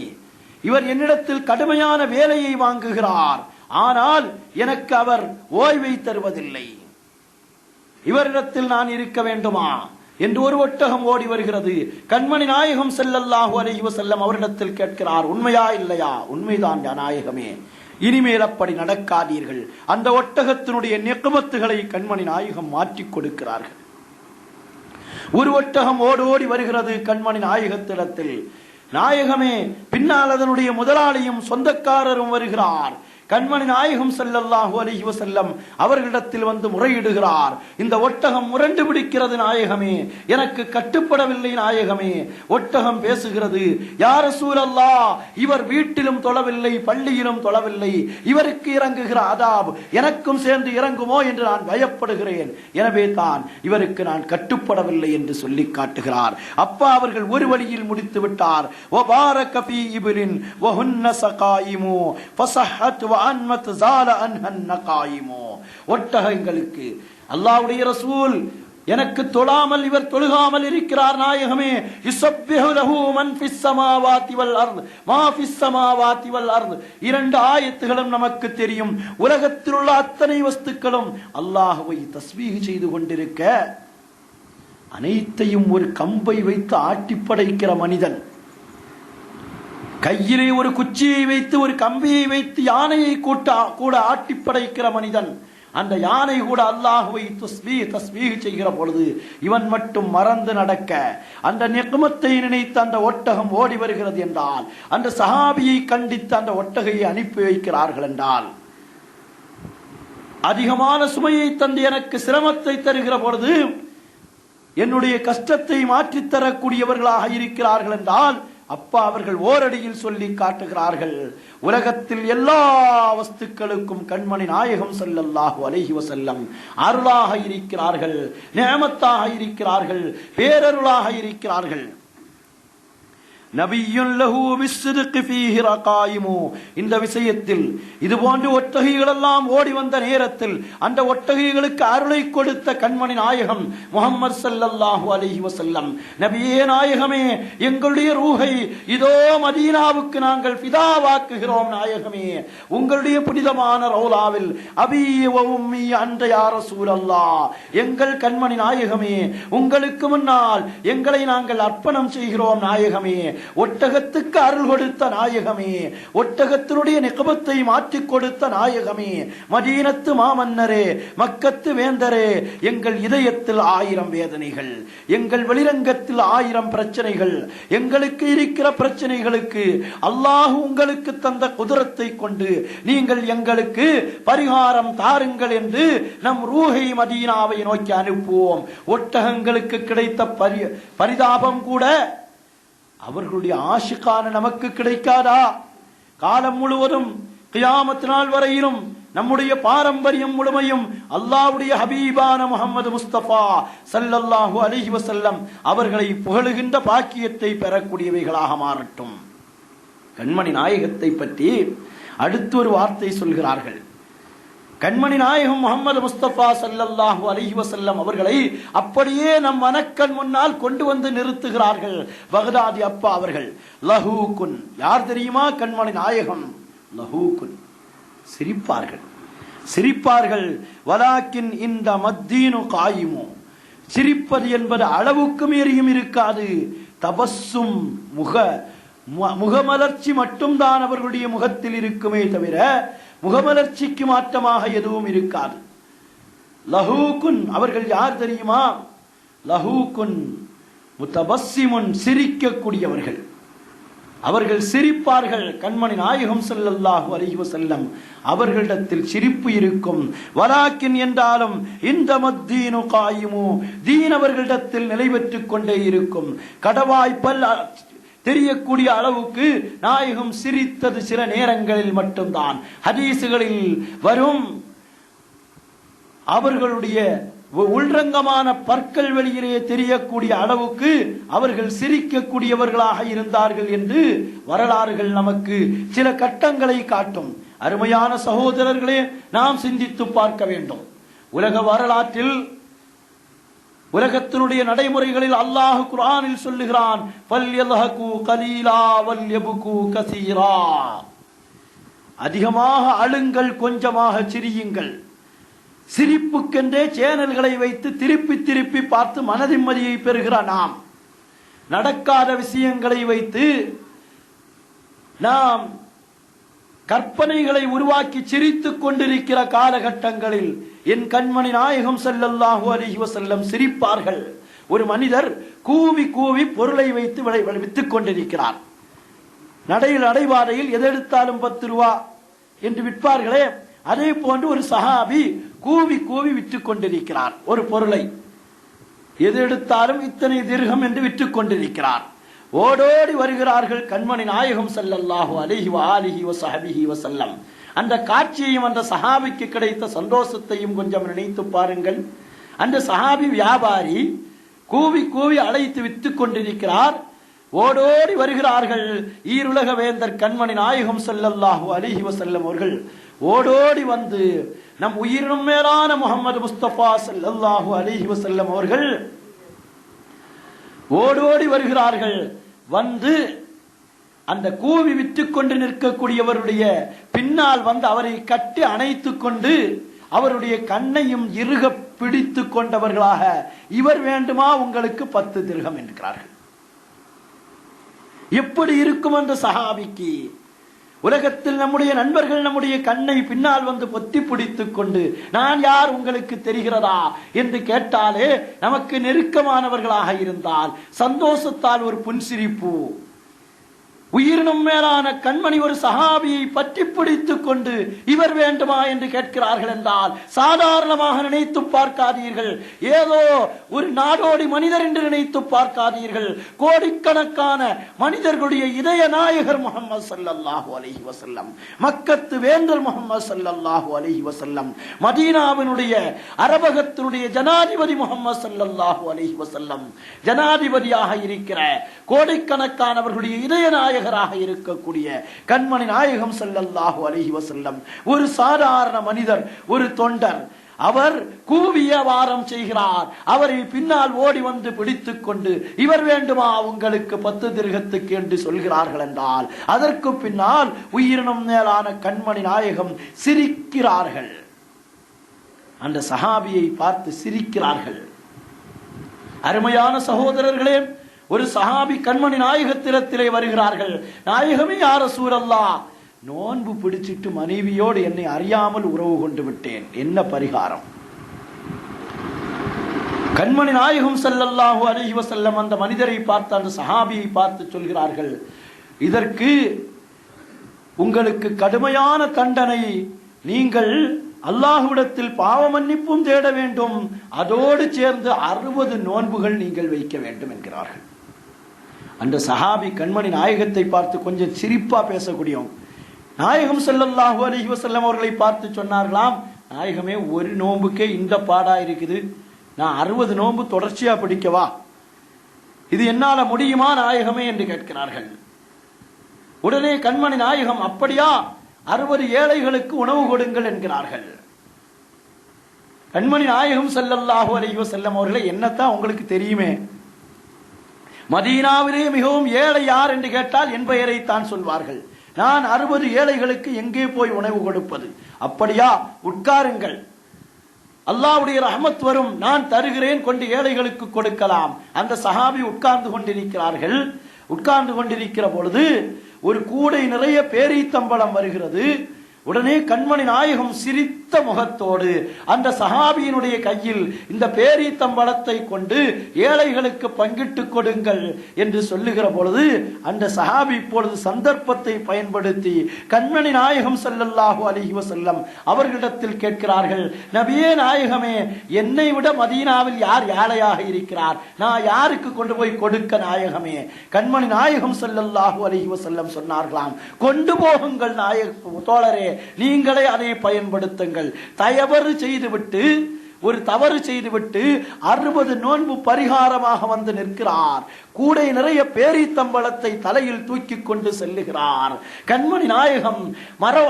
இவர் என்னிடத்தில் கடுமையான வேலையை வாங்குகிறார், ஆனால் எனக்கு அவர் ஓய்வை தருவதில்லை. இவரிடத்தில் நான் இருக்க வேண்டுமா? என்று ஒரு ஒட்டகம் ஓடி வருகிறது. கண்மணி நாயகம் ஸல்லல்லாஹு அலைஹி வஸல்லம் அவரிடத்தில் கேட்கிறார், உண்மையா இல்லையா? உண்மைதான் நாயகமே, இனிமேல் அப்படி நடக்காதீர்கள். அந்த ஒட்டகத்தினுடைய நிக்மத்துகளை கண்மணி நாயகம் மாற்றிக் கொடுக்கிறார்கள். ஒரு ஒட்டகம் ஓடோடி வருகிறது கண்மணி நாயகத்திடத்தில். நாயகமே, பின்னால் அதனுடைய முதலாளியும் சொந்தக்காரரும் வருகிறார். கண்மணி நாயகம் ஸல்லல்லாஹு அலைஹி வஸல்லம் அவர்களிடத்தில் வந்து முறையிடுகிறார். இந்த ஒட்டகம் முரண்டு பிடிக்கிறது நாயகமே, எனக்கு கட்டுப்படவில்லை நாயகமே. ஒட்டகம் பேசுகிறது, யா ரசூலல்லாஹ், இவர் வீட்டிலும் தொழவில்லை, பள்ளியிலும் தொழவில்லை, இவருக்கு இறங்குகிற அதாப் எனக்கும் சேர்ந்து இறங்குமோ என்று நான் பயப்படுகிறேன். எனவே தான் இவருக்கு நான் கட்டுப்படவில்லை என்று சொல்லி காட்டுகிறார். அப்பா அவர்கள் ஒரு வழியில் முடித்து விட்டார். வபாரக ஃபீ இப்லின் வஹுன்ன ஸகாயிமு ஃபஸஹத் வஅன்மத் ஸால அன்ஹன் நகாயிமு. ஒட்டகங்களுக்கு அல்லாஹ்வுடைய ரசூல், எனக்கு தொழாமல் இவர் தொழுகாமல் இருக்கிறார் நாயகமே. யுஸப்பிஹு லஹு மன் ஃபிஸ் ஸமாவாதி வல் அர்த் மா ஃபிஸ் ஸமாவாதி வல் அர்த். இரண்டு ஆயத்துகளும் நமக்கு தெரியும். உலகத்தில் உள்ள அத்தனை வஸ்துக்களும் அல்லாஹ்வை தஸ்பீஹ் செய்து கொண்டிருக்க, அனைத்தையும் ஒரு கம்பை வைத்து ஆட்டி படைக்கிற மனிதன், கையிலே ஒரு குச்சியை வைத்து ஒரு கம்பியை வைத்து யானையை கூட ஆட்டி படைக்கிற மனிதன், அந்த யானை கூட அல்லாஹ்வை தஸ்பீஹ் செய்கிற பொழுது இவன் மட்டும் மறந்து நடக்க, அந்த நிக்மத்தை நினைத்து அந்த ஒட்டகம் ஓடி வருகிறது என்றால், அந்த சஹாபியை கண்டித்து அந்த ஒட்டகையை அனுப்பி வைக்கிறார்கள் என்றால், அதிகமான சுமையை தந்து எனக்கு சிரமத்தை தருகிற பொழுது என்னுடைய கஷ்டத்தை மாற்றித்தரக்கூடியவர்களாக இருக்கிறார்கள் என்றால், அப்பா அவர்கள் ஓரடியில் சொல்லி காட்டுகிறார்கள், உலகத்தில் எல்லா வஸ்துக்களுக்கும் கண்மணி நாயகம் ஸல்லல்லாஹு அலைஹி வஸல்லம் அருளாக இருக்கிறார்கள், நிஅமத்தாக இருக்கிறார்கள், பேரருளாக இருக்கிறார்கள். நபியுன் லஹு பிஸ்ஸித்கி ஃபீஹி ரகாயிமு. இந்த விஷயத்தில் இது போன்ற ஒட்டகைகள் எல்லாம் ஓடி வந்த நேரத்தில் அந்த ஒட்டகைகளுக்கு அருளை கொடுத்த கண்மணி நாயகம் முஹம்மது ஸல்லல்லாஹு அலைஹி வஸல்லம், நபியே நாயகமே, எங்களுடைய ரூஹை இதோ மதீனாவுக்கு நாங்கள் ஃபிதாவாக்குகிறோம் நாயகமே, உங்களுடைய புனிதமான ரௌலாவில் அபீ வ உம்மி அன்த யா ரசூலல்லாஹ், எங்கள் கண்மணி நாயகமே, உங்களுக்கு முன்னால் எங்களை நாங்கள் அர்ப்பணம் செய்கிறோம் நாயகமே. ஒட்டகத்துக்கு அருள் கொடுத்த நாயகமே, ஒட்டகத்தினுடைய நிக்மத்தை மாற்றிக் கொடுத்த நாயகமே, மதீனத்து மாமன்னரே, மக்கத்து வேந்தரே, எங்கள் இதயத்தில் 1000 வேதனைகள், எங்கள் வெளிரங்கத்தில் 1000 பிரச்சனைகள், எங்களுக்கு இருக்கிற பிரச்சனைகளுக்கு அல்லாஹ் உங்களுக்கு தந்த குதிரத்தை கொண்டு நீங்கள் எங்களுக்கு பரிகாரம் தாருங்கள் என்று நம் ரூஹை மதீனாவை நோக்கி அனுப்புவோம். ஒட்டகங்களுக்கு கிடைத்த பரிதாபம் கூட அவர்களுடைய ஆஷிகான நமக்கு கிடைக்காதா? காலம் முழுவதும் கியாமத் நாள் வரையிலும் நம்முடைய பாரம்பரியம் முழுமையும் அல்லாஹ்வுடைய ஹபீபான முஹம்மது முஸ்தபா ஸல்லல்லாஹு அலைஹி வஸல்லம் அவர்களை புகழுகின்ற பாக்கியத்தை பெறக்கூடியவைகளாக மாறட்டும். கண்மணி நாயகத்தை பற்றி அடுத்து ஒரு வார்த்தை சொல்கிறார்கள். கண்மணி நாயகம் முஹம்மது முஸ்தபா ஸல்லல்லாஹு அலைஹி வஸல்லம் அவர்களை அப்படியே நம் மனக்கண் முன்னால் கொண்டு வந்து நிறுத்துகிறார்கள். பகதாதி அப்பா அவர்கள், லஹூகுன், யார் தெரியுமா? கண்மணி நாயகம் லஹூகுன், சிரிப்பார்கள், சிரிப்பார்கள். வலாக்கின் இந்த மத்தீனு காயிமு, சிரிப்பது என்பது அளவுக்கு மீறியும் இருக்காது. தபஸ்ஸும், முகமலர்ச்சி மட்டும்தான் அவர்களுடைய முகத்தில் இருக்குமே தவிர முகமலர்ச்சிக்கு மாற்றமாக எதுவும் இருக்காது. லஹூகுன், அவர்கள் யார் தெரியுமா? லஹூகுன் முத்தபஸ்ஸிமுன், சிரிக்கக்கூடியவர்கள். அவர்கள் சிரிப்பார்கள். கண்மணி நாயகம் ஸல்லல்லாஹு அலைஹி வஸல்லம் அவர்களிடத்தில் சிரிப்பு இருக்கும். வலாக்கின் என்றாலும் இந்த மத்தீனு காயிமு, தீன் அவர்களிடத்தில் நிலை பெற்றுக் கொண்டே இருக்கும். கடவாய்ப்பல் தெரியக்கூடிய அளவுக்கு நாயகம் சிரித்தது சில நேரங்களில் மட்டும்தான். ஹதீசுகளில் வரும் அவர்களுடைய உள்ரங்கமான பற்கள் வெளியிலே தெரியக்கூடிய அளவுக்கு அவர்கள் சிரிக்கக்கூடியவர்களாக இருந்தார்கள் என்று வரலாறுகள் நமக்கு சில கட்டங்களை காட்டும். அருமையான சகோதரர்களே, நாம் சிந்தித்து பார்க்க வேண்டும். உலக வரலாற்றில், உலகத்தினுடைய நடைமுறைகளில் அல்லாஹ் குர்ஆனில் சொல்லுகிறான், ஃபல்யல்ஹகு கலீலா வல்யபுகு கஸீரா. அதிகமாக அழுங்கள், கொஞ்சமாக சிரியுங்கள். சிரிப்புக்கென்றே சேனல்களை வைத்து திருப்பி திருப்பி பார்த்து மன நிம்மதியை பெறுகிற நாம், நடக்காத விஷயங்களை வைத்து நாம் கற்பனைகளை உருவாக்கி சிரித்துக் கொண்டிருக்கிற காலகட்டங்களில் என் கண்மணி நாயகம் ஸல்லல்லாஹு அலைஹி வஸல்லம் சிரிப்பார்கள். ஒரு மனிதர் கூவி கூவி பொருளை வைத்து வித்துக் கொண்டிருக்கிறார். நடைபாதையில் எதெடுத்தாலும் 10 ரூபா என்று விற்பார்களே, அதே போன்று ஒரு சஹாபி கூவி கூவி விற்றுக் கொண்டிருக்கிறார். ஒரு பொருளை எது எடுத்தாலும் இத்தனை திர்ஹம் என்று விற்றுக் கொண்டிருக்கிறார். ஓடோடி வருகிறார்கள் கண்மணி நாயகம் ஸல்லல்லாஹு அலைஹி வஆலிஹி வஸஹபிஹி வஸல்லம். அந்த காட்சியையும் அந்த சஹாபிக்கு கிடைத்த சந்தோஷத்தையும் கொஞ்சம் நினைத்து பாருங்கள். அந்த சஹாபி வியாபாரி கூவி கூவி அழைத்து வித்துக் கொண்டிருக்கிறார். ஓடோடி வருகிறார்கள் ஈருலக வேந்தர் கண்மணி நாயகம் ஸல்லல்லாஹு அலைஹி வஸல்லம் அவர்கள். ஓடோடி வந்து நம் உயிரினும் மேலான முஹம்மது முஸ்தபா ஸல்லல்லாஹு அலைஹி வஸல்லம் அவர்கள் ஓடோடி வருகிறார்கள். வந்து அந்த கூவி விற்றுக் கொண்டு நிற்கக்கூடியவருடைய பின்னால் வந்து அவரை கட்டி அணைத்துக் கொண்டு அவருடைய கண்ணையும் இறுக பிடித்து கொண்டவர்களாக, இவர் வேண்டுமா உங்களுக்கு 10 திர்ஹம் என்கிறார்கள். எப்படி இருக்கும் அந்த சஹாபிக்கு? உலகத்தில் நம்முடைய நண்பர்கள் நம்முடைய கண்ணை பின்னால் வந்து பொத்தி பிடித்துக் கொண்டு நான் யார் உங்களுக்கு தெரிகிறதா என்று கேட்டாலே, நமக்கு நெருக்கமானவர்களாக இருந்தால் சந்தோஷத்தால் ஒரு புன்சிரிப்பு. உயிரினும் மேலான கண்மணி ஒரு சஹாபியை பற்றி பிடித்துக் கொண்டு இவர் வேண்டுமா என்று கேட்கிறார்கள் என்றால் சாதாரணமாக நினைத்து பார்க்காதீர்கள். ஏதோ ஒரு நாடோடி மனிதர் என்று நினைத்து பார்க்காதீர்கள். கோடிக்கணக்கான மனிதர்களுடைய இதய நாயகர் முஹம்மது ஸல்லல்லாஹு அலைஹி வஸல்லம், மக்கத்து வேந்தர் முஹம்மது ஸல்லல்லாஹு அலைஹி வஸல்லம், மதீனாவினுடைய அரபகத்தினுடைய ஜனாதிபதி முஹம்மது ஸல்லல்லாஹு அலைஹி வஸல்லம், ஜனாதிபதியாக இருக்கிற கோடிக்கணக்கானவர்களுடைய இதய நாயகராக இருக்கக்கூடிய கண்மணி நாயகம் ஸல்லல்லாஹு அலைஹி வஸல்லம் ஒரு சாதாரண மனிதர், ஒரு தொண்டர். அவர் கூவிய வாரம் செய்கிறார். அவரை பின்னால் ஓடி வந்து பிடித்துக் கொண்டு இவர் வேண்டுமா உங்களுக்கு 10 திர்ஹத்துக்கு என்று சொல்கிறார்கள் என்றால் அதற்கு பின்னால் உயிரினும் மேலான கண்மணி நாயகம் சிரிக்கிறார்கள். அந்த சஹாபியை பார்த்து சிரிக்கிறார்கள். அருமையான சகோதரர்களே, ஒரு சஹாபி கண்மணி நாயகத்திலே வருகிறார்கள். நாயகமே யா ரசூலல்லாஹ், நோன்பு பிடிச்சிட்டு மனைவியோடு என்னை அறியாமல் உறவு கொண்டு விட்டேன், என்ன பரிகாரம்? கண்மணி நாயகம் ஸல்லல்லாஹு அலைஹி வஸல்லம் அந்த மனிதரை பார்த்து, அந்த சஹாபியை பார்த்து சொல்கிறார்கள், இதற்கு உங்களுக்கு கடுமையான தண்டனை, நீங்கள் அல்லாஹ்விடத்தில் பாவ மன்னிப்பும் தேட வேண்டும், அதோடு சேர்ந்து 60 நோன்புகள் நீங்கள் வைக்க வேண்டும் என்கிறார்கள். அந்த சஹாபி கண்மணி நாயகத்தை பார்த்து கொஞ்சம் சிரிப்பா பேசக்கூடியவங்க. நாயகம் ஸல்லல்லாஹு அலைஹி வஸல்லம் அவர்களை பார்த்து சொன்னார்களாம், நாயகமே ஒரு நோன்புக்கே இந்த பாடா இருக்குது, நான் 60 நோன்பு தொடர்ச்சியா பிடிக்கவா? இது என்னால முடியுமா நாயகமே என்று கேட்கிறார்கள். உடனே கண்மணி நாயகம், அப்படியா, 60 ஏழைகளுக்கு உணவு கொடுங்கள் என்கிறார்கள். கண்மணி நாயகம் ஸல்லல்லாஹு அலைஹி வஸல்லம் அவர்களை, என்னத்தான் உங்களுக்கு தெரியுமே, மதீனாவிலே மிகவும் ஏழை யார் என்று கேட்டால் என் பெயரை தான் சொல்வார்கள். நான் 60 ஏழைகளுக்கு எங்கே போய் உணவு கொடுப்பது? அப்படியா, உட்காருங்கள், அல்லாஹ்வுடைய ரஹ்மத் வரும், நான் தருகிறேன், கொண்டு ஏழைகளுக்கு கொடுக்கலாம். அந்த சஹாபி உட்கார்ந்து கொண்டிருக்கிறார்கள். உட்கார்ந்து கொண்டிருக்கிற பொழுது ஒரு கூடை நிறைய பேரீத்தம்பழம் வருகிறது. உடனே கண்மணி நாயகம் சிரித்த முகத்தோடு அந்த சஹாபியினுடைய கையில் இந்த பேரீத்தம்பழத்தை கொண்டு ஏழைகளுக்கு பங்கிட்டு கொடுங்கள் என்று சொல்லுகிற பொழுது அந்த சஹாபி இப்பொழுது சந்தர்ப்பத்தை பயன்படுத்தி கண்மணி நாயகம் ஸல்லல்லாஹு அலைஹி வஸல்லம் அவர்களிடத்தில் கேட்கிறார்கள், நபியே நாயகமே, என்னை விட மதீனாவில் யார் ஏழையாக இருக்கிறார், நான் யாருக்கு கொண்டு போய் கொடுக்க நாயகமே? கண்மணி நாயகம் ஸல்லல்லாஹு அலைஹி வஸல்லம் சொன்னார்களாம், கொண்டு போகுங்கள் தோழரே, நீங்களே அதை பயன்படுத்துங்கள். ஒரு தவறு செய்துவிட்டு 60 நோன்பு பரிகாரமாக வந்து நிற்கிறார். கூடை நிறைய பேரீத்தம்பழத்தை தலையில் தூக்கி கொண்டு செல்லுகிறார். கண்மணி நாயகம்,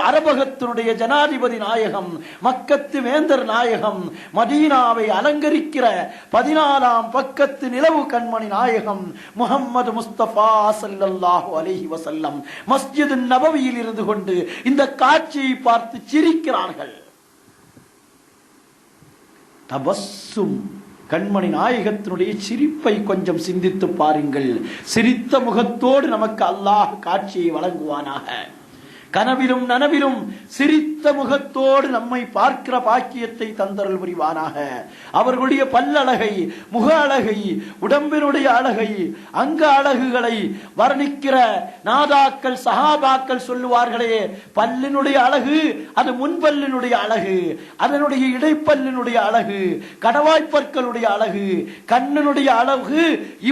அரபகத்தினுடைய ஜனாதிபதி நாயகம், மக்கத்து வேந்தர் நாயகம், மதீனாவை அலங்கரிக்கிற 14ஆம் பக்கத்து நிலவு கண்மணி நாயகம் முஹம்மது முஸ்தபா ஸல்லல்லாஹு அலைஹி வஸல்லம் மஸ்ஜித் நபவியில் இருந்து கொண்டு இந்த காட்சியை பார்த்து சிரிக்கிறார்கள். தபஸ்ஸும், கண்மணி நாயகத்தினுடைய சிரிப்பை கொஞ்சம் சிந்தித்து பாருங்கள். சிரித்த முகத்தோடு நமக்கு அல்லாஹ் காட்சியை வழங்குவானாக. கனவிலும் நனவிலும் சிரித்த முகத்தோடு நம்மை பார்க்கிற பாக்கியத்தை தந்தருள் புரிவானாக. அவர்களுடைய பல்லழகை, முக அழகை, உடம்பினுடைய அழகை, அங்க அழகுகளை வர்ணிக்கிற நாதாக்கள் சஹாபாக்கள் சொல்லுவார்களே, பல்லினுடைய அழகு அது முன்பல்லினுடைய அழகு, அதனுடைய இடைப்பல்லினுடைய அழகு, கடவாய்ப்பற்களுடைய அழகு, கண்ணினுடைய அழகு,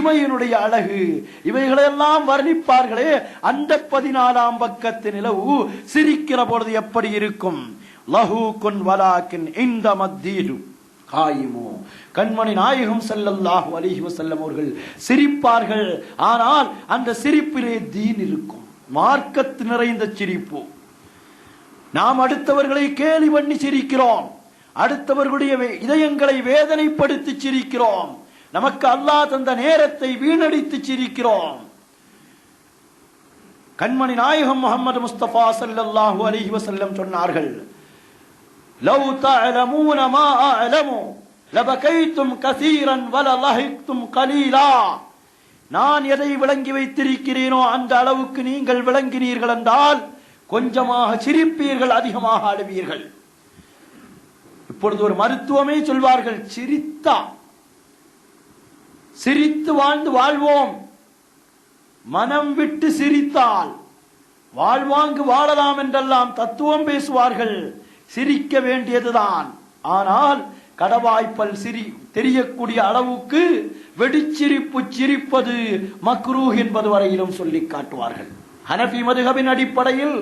இமையினுடைய அழகு, இவைகளெல்லாம் வர்ணிப்பார்களே. அந்த 14ஆம் பக்கத்து நிலவு சிரிக்கிற பொழுது எப்படி இருக்கும்? லஹூகுன் வலாகின் இந்த மத்தீரு காயிமு. கண்மணி நாயகம் ஸல்லல்லாஹு அலைஹி வஸல்லம் அவர்கள் சிரிப்பார்கள். ஆனால் அந்த சிரிப்பிலே தீன் இருக்கும், மார்க்கத்து நிறைந்த சிரிப்பு. நாம் அடுத்தவர்களை கேலி பண்ணி சிரிக்கிறோம், அடுத்தவர்களுடைய இதயங்களை வேதனைப்படுத்தி சிரிக்கிறோம், நமக்கு அல்லாஹ் தந்த நேரத்தை வீணடித்து சிரிக்கிறோம். கண்மணி நாயகம் முஹம்மது முஸ்தபா ஸல்லல்லாஹு அலைஹி வஸல்லம் சொன்னார்கள், லவ் தஅலமூன மா அஅலமு லபகைதும் கஸீரன் வலலஹிக்தும் கலீலா. நான் எதை விளங்கி வைத்திருக்கிறேனோ அந்த அளவுக்கு நீங்கள் விளங்கினீர்கள் என்றால் கொஞ்சமாக சிரிப்பீர்கள், அதிகமாக அழுவீர்கள். இப்பொழுது ஒரு மருத்துவமே சொல்வார்கள், சிரித்து வாழ்ந்து வாழ்வோம், மனம் விட்டு சிரித்தால் வாழ்வாங்கு வாழலாம் என்றெல்லாம் தத்துவம் பேசுவார்கள். சிரிக்க வேண்டியதுதான். ஆனால் கடவாய்ப்பல் தெரியக்கூடிய அளவுக்கு வெடிச்சிரிப்பு சிரிப்பது மக்ரூஹ் என்பது வரையிலும் சொல்லி காட்டுவார்கள். ஹனஃபி மதுஹபின் அடிப்படையில்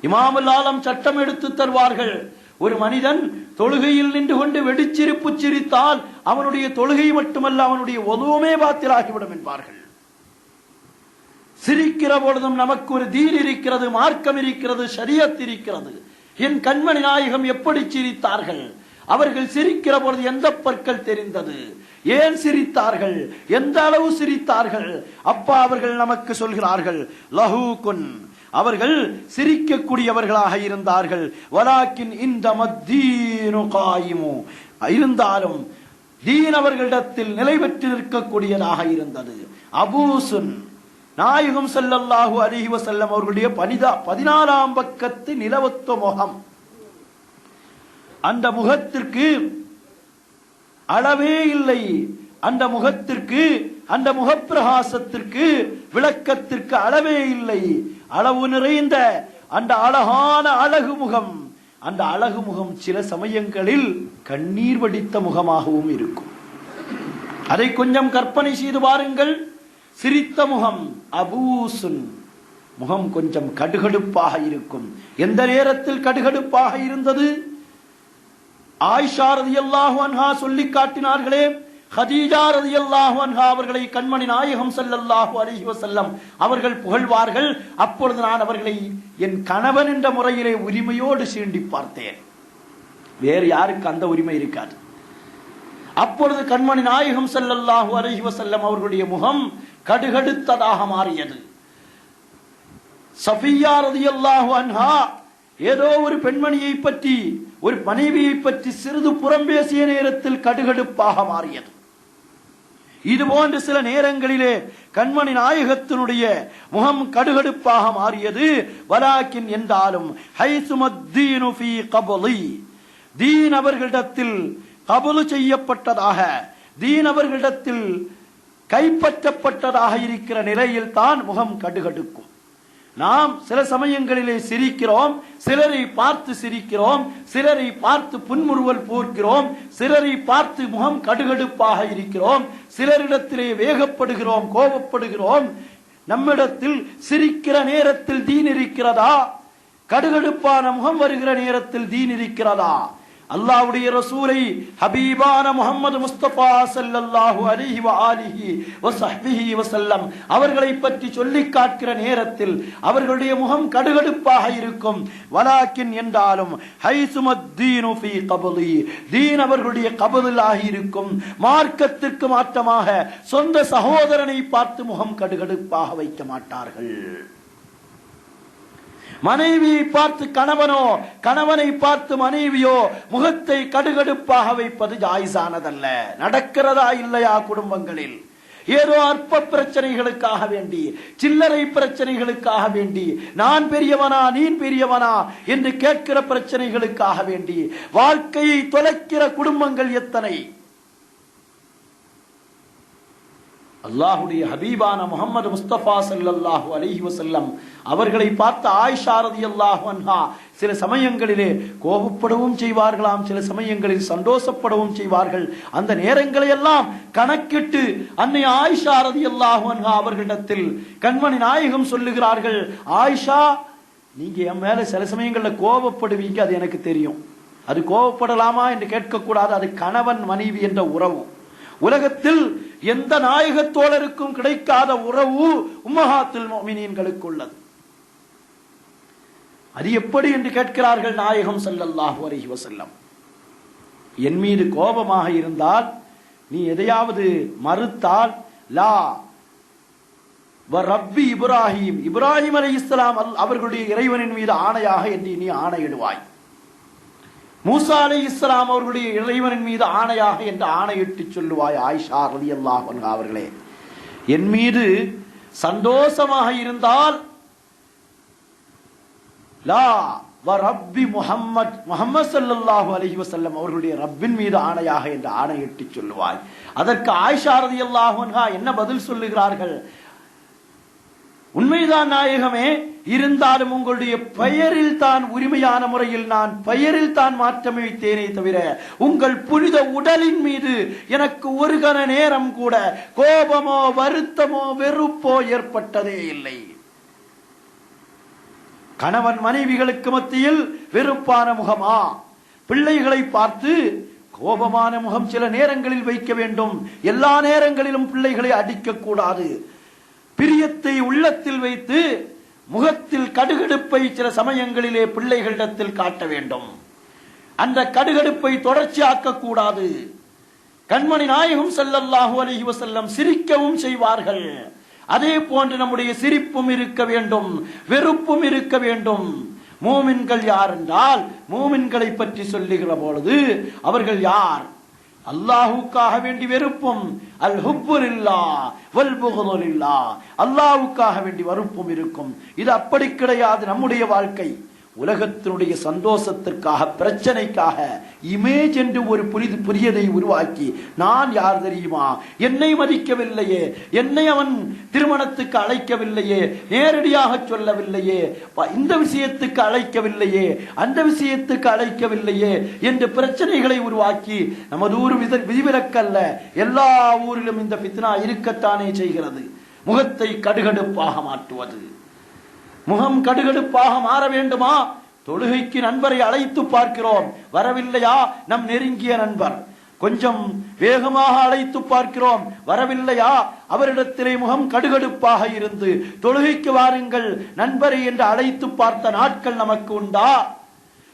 இமாமுல் ஆலம் சட்டம் எடுத்து தருவார்கள். ஒரு மனிதன் தொழுகையில் நின்று கொண்டு வெடிச்சிரிப்பு சிரித்தால் அவனுடைய தொழுகை மட்டுமல்ல, அவனுடைய ஒதுவுமே பாத்திலாகிவிடும் என்பார்கள். சிரிக்கிற பொழுதும் நமக்கு ஒரு தீன் இருக்கிறது, மார்க்கம் இருக்கிறது, ஷரியத் இருக்கிறது. என் கண்மணி நாயகம் எப்படி சிரித்தார்கள்? அவர்கள் சிரிக்கிற பொழுது எந்த பற்கள் தெரிந்தது? ஏன் சிரித்தார்கள்? எந்த அளவு சிரித்தார்கள்? அப்பா அவர்கள் நமக்கு சொல்கிறார்கள், லஹூகுன், அவர்கள் சிரிக்கக்கூடியவர்களாக இருந்தார்கள். வலாக்கின் இந்த மத்தீனு காயிமு, இருந்தாலும் தீன் அவர்களிடத்தில் நிலை பெற்று நிற்கக்கூடியதாக இருந்தது. அபூசுன், நாயகம் ஸல்லல்லாஹு அலைஹி வஸல்லம் அவர்களுடைய 14ஆம் பக்கத்து நிலவொத்த முகம், அந்த முகத்திற்கு அளவே இல்லை. அந்த முகத்திற்கு, அந்த முகப்பிரகாசத்திற்கு, விளக்கத்திற்கு அளவே இல்லை. அளவு நிறைந்த அந்த அழகான அழகு முகம், அந்த அழகு முகம் சில சமயங்களில் கண்ணீர் வடித்த முகமாகவும் இருக்கும். அதை கொஞ்சம் கற்பனை செய்து பாருங்கள். சிரித்த முகம் அபூசுன், முகம் கொஞ்சம் கடுகடுப்பாக இருக்கும். எந்த நேரத்தில் கடுகடுப்பாக இருந்தது? ஆயிஷா ரலியல்லாஹு அன்ஹா சொல்லி காட்டினார்களே, ஹதீஜா ரலியல்லாஹு அன்ஹா அவர்களை கண்மணி நாயகம் ஸல்லல்லாஹு அலைஹி வஸல்லம் அவர்கள் புகழ்வார்கள். அப்பொழுது நான் அவர்களை என் கணவன் என்ற முறையிலே உரிமையோடு சீண்டி பார்த்தேன். வேறு யாருக்கு அந்த உரிமை இருக்காது. அப்பொழுது கண்மணி நாயகம் ஸல்லல்லாஹு அலைஹி வஸல்லம் அவர்களுடைய முகம் கடுகடுத்ததாக மாறியது. சஃபியா ரலியல்லாஹு அன்ஹா ஏதோ ஒரு பெண்மணியை பற்றி, ஒரு மனைவியை பற்றி சிறிது புறம் பேசிய நேரத்தில் கடுகடுப்பாக மாறியது. இது போன்ற சில நேரங்களிலே கண்மணி நாயகத்தினுடைய முகம் கடுகடுப்பாக மாறியது. வலாக்கின் என்றாலும் ஹைசுமத்தீனு ஃபீ கபலி, தீன் அவர்களிடத்தில் கபலு செய்யப்பட்டதாக, தீன் அவர்களிடத்தில் கைப்பற்றப்பட்டதாக இருக்கிற நிலையில் தான் முகம் கடுகடுக்கும். நாம் சில சமயங்களிலே சிரிக்கிறோம், சிலரை பார்த்து சிரிக்கிறோம், சிலரை பார்த்து புன்முறுவல் போர்க்கிறோம், சிலரை பார்த்து முகம் கடுகடுப்பாக இருக்கிறோம், சிலரிடத்திலே வேகப்படுகிறோம், கோபப்படுகிறோம். நம்மிடத்தில் சிரிக்கிற நேரத்தில் தீன் இருக்கிறதா? கடுகடுப்பான முகம் வருகிற நேரத்தில் தீன் இருக்கிறதா? அல்லாஹ்வுடைய ரசூலை ஹபீபான முஹம்மது முஸ்தபா ஸல்லல்லாஹு அலைஹி வஆலிஹி வஸஹ்பிஹி வஸல்லம் அவர்களை பற்றி சொல்லி காட்டுகிற நேரத்தில் அவர்களுடைய முகம் கடுகடுப்பாக இருக்கும். வலாக்கின் என்றாலும் ஹைசுமத்தீனு ஃபீ கபலி, தீன் அவர்களுடைய கபலிலாக இருக்கும். மார்க்கத்திற்கு மாற்றமாக சொந்த சகோதரனை பார்த்து முகம் கடுகடுப்பாக வைக்க மாட்டார்கள். மனைவியை பார்த்து கணவனோ, கணவனை பார்த்து மனைவியோ முகத்தை கடுகடுப்பாக வைப்பது ஜாயிஸானதல்ல. நடக்கிறதா இல்லையா குடும்பங்களில்? ஏதோ அற்ப பிரச்சனைகளுக்காக வேண்டி, சில்லறை பிரச்சனைகளுக்காக வேண்டி, நான் பெரியவனா நீ பெரியவனா என்று கேட்கிற பிரச்சனைகளுக்காக வேண்டி வாழ்க்கையை தொலைக்கிற குடும்பங்கள் எத்தனை! அல்லாஹுடைய ஹபீபான முஹம்மது முஸ்தபா ஸல்லல்லாஹு அலைஹி வஸல்லம் அவர்களை பார்த்த ஆயிஷா ரலியல்லாஹு அன்ஹா சில சமயங்களிலே கோபப்படவும் செய்வார்களாம், சில சமயங்களில் சந்தோஷப்படவும் செய்வார்கள். அந்த நேரங்களை எல்லாம் கணக்கிட்டு அன்னை ஆயிஷா ரலியல்லாஹு அன்ஹா அவர்களிடத்தில் கண்மணி நாயகம் சொல்லுகிறார்கள், ஆயிஷா நீங்க என் மேல சில சமயங்களில் கோபப்படுவீங்க, அது எனக்கு தெரியும். அது கோபப்படலாமா என்று கேட்கக்கூடாது. அது கணவன் மனைவி என்ற உறவு. உலகத்தில் எந்த நாயகத்தோழருக்கும் கிடைக்காத உறவு உம்மஹாத்துல் முஃமினீன்களுக்கு உள்ளது. அது எப்படி என்று கேட்கிறார்கள் நாயகம் ஸல்லல்லாஹு அலைஹி வஸல்லம். என் மீது கோபமாக இருந்தால், நீ எதையாவது மறுத்தால், லா வ ரப்பி இப்ராஹிம், இப்ராஹிம் அலைஹிஸ்ஸலாம் அவர்களுடைய இறைவனின் மீது ஆணையாக என்று நீ ஆணையிடுவாய். மூசா அலைஹிஸ்ஸலாம் அவர்களுடைய இறைவனின் மீது ஆணையாக என்று ஆணையிட்டு சொல்லுவாய். ஆயிஷா ரலியல்லாஹு அன்ஹா அவர்களே, என் மீது சந்தோஷமாக இருந்தால், லா வ ரப்பி முஹம்மத், முஹம்மது ஸல்லல்லாஹு அலைஹி வஸல்லம் அவர்களுடைய ரப்பின் மீது ஆணையாக என்று ஆணையிட்டு சொல்லுவாய். அதற்கு ஆயிஷா ரலியல்லாஹு அன்ஹா என்ன பதில் சொல்லுகிறார்கள்? உண்மைதான் நாயகமே, இருந்தாலும் உங்களுடைய பெயரில் தான் உரிமையான முறையில் நான் பெயரில் தான் மாற்றம் வைத்தேனே தவிர உங்கள் புனித உடலின் மீது எனக்கு ஒரு கண நேரம் கூட கோபமோ வருத்தமோ வெறுப்போ ஏற்பட்டதே இல்லை. கணவன் மனைவிகளுக்கு மத்தியில் வெறுப்பான முகமா? பிள்ளைகளை பார்த்து கோபமான முகம் சில நேரங்களில் வைக்க வேண்டும். எல்லா நேரங்களிலும் பிள்ளைகளை அடிக்க கூடாது. பிரியத்தை உள்ளத்தில் வைத்து முகத்தில் கடுகடுப்பை சில சமயங்களிலே பிள்ளைகளிடத்தில் காட்ட வேண்டும். அந்த கடுகடுப்பை தொடர்ச்சியாக்க கூடாது. கண்மணி நாயகம் ஸல்லல்லாஹு அலைஹி வஸல்லம் சிரிக்கவும் செய்வார்கள். அதே போன்று நம்முடைய சிரிப்பும் இருக்க வேண்டும், வெறுப்பும் இருக்க வேண்டும். மூமின்கள் யார் என்றால், மூமின்களை பற்றி சொல்லுகிற பொழுது அவர்கள் யார்? அல்லாஹுக்காக வேண்டி வெறுப்பும், அல் ஹுப்பு லில்லாஹ் வல் புக்து லில்லாஹ், அல்லாஹுக்காக வேண்டி வெறுப்பும் இருக்கும். இது அப்படி கிடையாது. நம்முடைய வாழ்க்கை உலகத்தினுடைய சந்தோஷத்திற்காக, பிரச்சனைக்காக இமேஜ் என்று ஒரு புதியதை உருவாக்கி, நான் யார் தெரியுமா, என்னை மதிக்கவில்லையே, என்னை அவன் திருமணத்துக்கு அழைக்கவில்லையே, நேரடியாக சொல்லவில்லையே, இந்த விஷயத்துக்கு அழைக்கவில்லையே, அந்த விஷயத்துக்கு அழைக்கவில்லையே என்று பிரச்சனைகளை உருவாக்கி, நமது ஊர் விதிவிலக்கல்ல, எல்லா ஊரிலும் இந்த ஃபித்னா இருக்கத்தானே செய்கிறது. முகத்தை கடுகடுப்பாக மாற்றுவது. முகம் கடுகடுப்பாக மாற வேண்டுமா? தொழுகைக்கு நண்பரை அழைத்து பார்க்கிறோம், வரவில்லையா? நம் நெருங்கிய நண்பர். கொஞ்சம் வேகமாக அழைத்து பார்க்கிறோம், வரவில்லையா? அவரிடத்திலே முகம் கடுகடுப்பாக இருந்து தொழுகைக்கு வாருங்கள் நண்பரை என்று அழைத்து பார்த்த நாட்கள் நமக்கு உண்டா?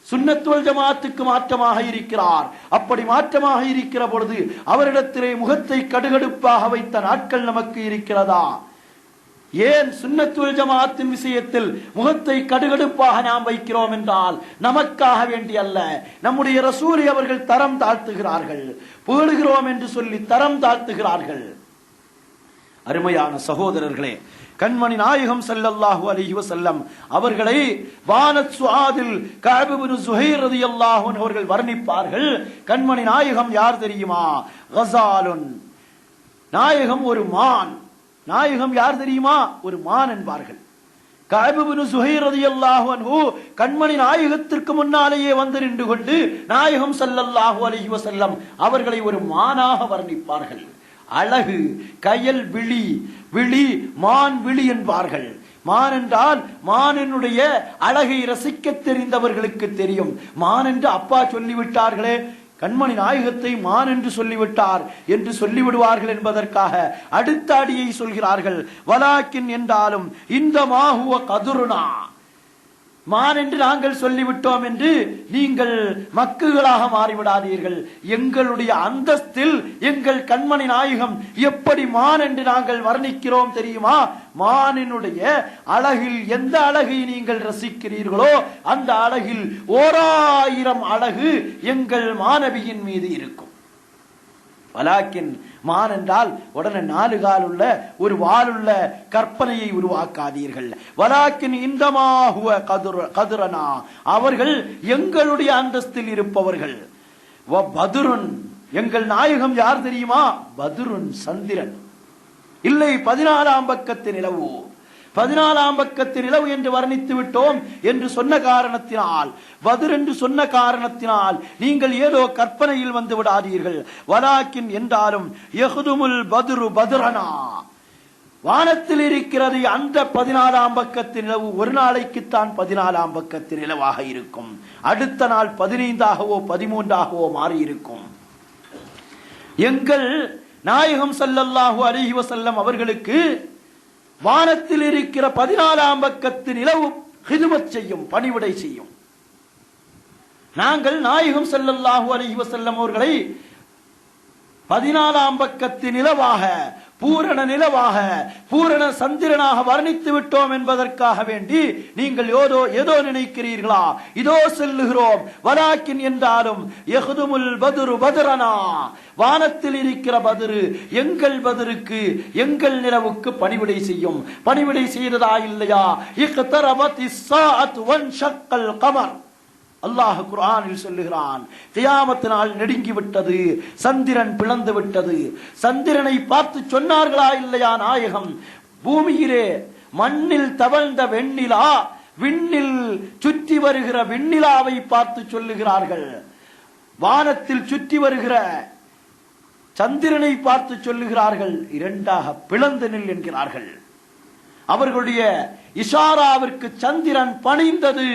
சுன்னத் வல் ஜமாஅத்துக்கு மாற்றமாக இருக்கிறார். அப்படி மாற்றமாக இருக்கிற பொழுது அவரிடத்திலே முகத்தை கடுகடுப்பாக வைத்த நாட்கள் நமக்கு இருக்கிறதா? ஏன் சுன்னத் வல் ஜமாஅத்தின் விஷயத்தில் முகத்தை கடுகடுப்பாக நாம் வைக்கிறோம் என்றால், நமக்காக வேண்டி அல்ல, நம்முடைய ரசூலை அவர்கள் தரம் தாழ்த்துகிறார்கள். புகழுகிறோம் என்று சொல்லி தரம் தாழ்த்துகிறார்கள். அருமையான சகோதரர்களே, கண்மணி நாயகம் ஸல்லல்லாஹு அலைஹி வஸல்லம் அவர்களை வானத் சுஆதில் கஅப் இப்னு ஸுஹைர் ரலியல்லாஹு அன்ஹு அவர்கள் வர்ணிப்பார்கள். கண்மணி நாயகம் யார் தெரியுமா? கஸாலுன், நாயகம் ஒரு மான். நாயகம் யார் தெரியுமா? ஒரு மான் என்பார்கள். கஅப் இப்னு ஸுஹைர் ரலியல்லாஹு அன்ஹு கண்மணி நாயகத்திற்கு முன்னாலேயே வந்து நின்று கொண்டு நாயகம் ஸல்லல்லாஹு அலைஹி வஸல்லம் அவர்களை ஒரு மானாக வர்ணிப்பார்கள். அழகு, கயல் விழி, விழி மான் விழி என்பார்கள். மான் என்றால் மானினுடைய அழகை ரசிக்க தெரிந்தவர்களுக்கு தெரியும். மான் என்று அப்பா சொல்லிவிட்டார்களே, கண்மணி நாயகத்தை மான் என்று சொல்லிவிட்டார் என்று சொல்லிவிடுவார்கள் என்பதற்காக அடுத்த அடியை சொல்கிறார்கள். வலாக்கின் என்றாலும் இந்த மாஹுவ கதுருனா, மான் என்று நாங்கள் சொல்லிவிட்டோம் என்று நீங்கள் மக்குகளாக மாறிவிடாதீர்கள். எங்களுடைய அந்தஸ்தில் எங்கள் கண்மணி நாயகம் எப்படி மான் என்று நாங்கள் வர்ணிக்கிறோம் தெரியுமா? மானினுடைய அழகில் எந்த அழகை நீங்கள் ரசிக்கிறீர்களோ அந்த அழகில் 1000 அழகு எங்கள் மாணவியின் மீது இருக்கும். வலாக்கின் மான் என்றால் உடனே 4 கால் உள்ள ஒரு வாளுள்ள கற்பனையை உருவாக்காதீர்கள். வலாக்கின் இந்தமாகுவ கதுரனா, அவர்கள் எங்களுடைய அந்தஸ்தில் இருப்பவர்கள். பதுருன், எங்கள் நாயகம் யார் தெரியுமா? பதுருன், சந்திரன். இல்லை 14ஆம் பக்கத்து நிலவு. 14ஆம் பக்கத்து நிலவு என்று வர்ணித்து விட்டோம் என்று சொன்ன காரணத்தினால், பதுர் என்று சொன்ன காரணத்தினால் நீங்கள் ஏதோ கற்பனையில் வந்து விடாதீர்கள். வலாக்கின் என்றாலும் யஹ்துமுல் பதுரு பதுரனா, வானத்தில் இருக்கிறது அந்த 14ஆம் பக்கத்து நிலவு ஒரு நாளைக்குத்தான் 14ஆம் பக்கத்து நிலவாக இருக்கும். அடுத்த நாள் 15ஆகவோ 13ஆகவோ மாறி இருக்கும். எங்கள் நாயகம் ஸல்லல்லாஹு அலைஹி வஸல்லம் அவர்களுக்கு வானத்தில் இருக்கிற 14ஆம் பக்கத்து நிலவு ஹிதுமத் செய்யும், பணிவிடை செய்யும். நாங்கள் நாயகம் ஸல்லல்லாஹு அலைஹி வஸல்லம் அவர்களை 14ஆம் பக்கத்து நிலவாக, பூரண நிலவாக, பூரண சந்திரனாக வர்ணித்து விட்டோம் என்பதற்காக வேண்டி நீங்கள் ஏதோ நினைக்கிறீர்களா? இதோ செல்லுகிறோம். வலாக்கின் என்றாலும் யஹ்துமுல் பதுரு பதுரனா, வானத்தில் இருக்கிற பதுரு எங்கள் பதுருக்கு, எங்கள் நிலவுக்கு பணிவிடை செய்யும். பணிவிடை செய்ததா இல்லையா? இக்தரபத்திஸ் ஸாஅத்து வன்ஷக்கல் கமர், அல்லாஹ் குர்ஆனில் சொல்லுகிறான், கியாமத் நாள் நெருங்கி விட்டது, சந்திரன் பிளந்து விட்டது. சந்திரனை பார்த்து சொன்னார்களா இல்லையா நாயகம்? பூமியிலே மண்ணில் தவழ்ந்த வெண்ணிலா, விண்ணில் சுற்றி வருகிற வெண்ணிலாவை பார்த்து சொல்லுகிறார்கள். வானத்தில் சுற்றி வருகிற சந்திரனை பார்த்து சொல்லுகிறார்கள், இரண்டாக பிளந்து நில் என்கிறார்கள். அவர்களுடைய இஷாராவிற்கு சந்திரன் பணிந்தது,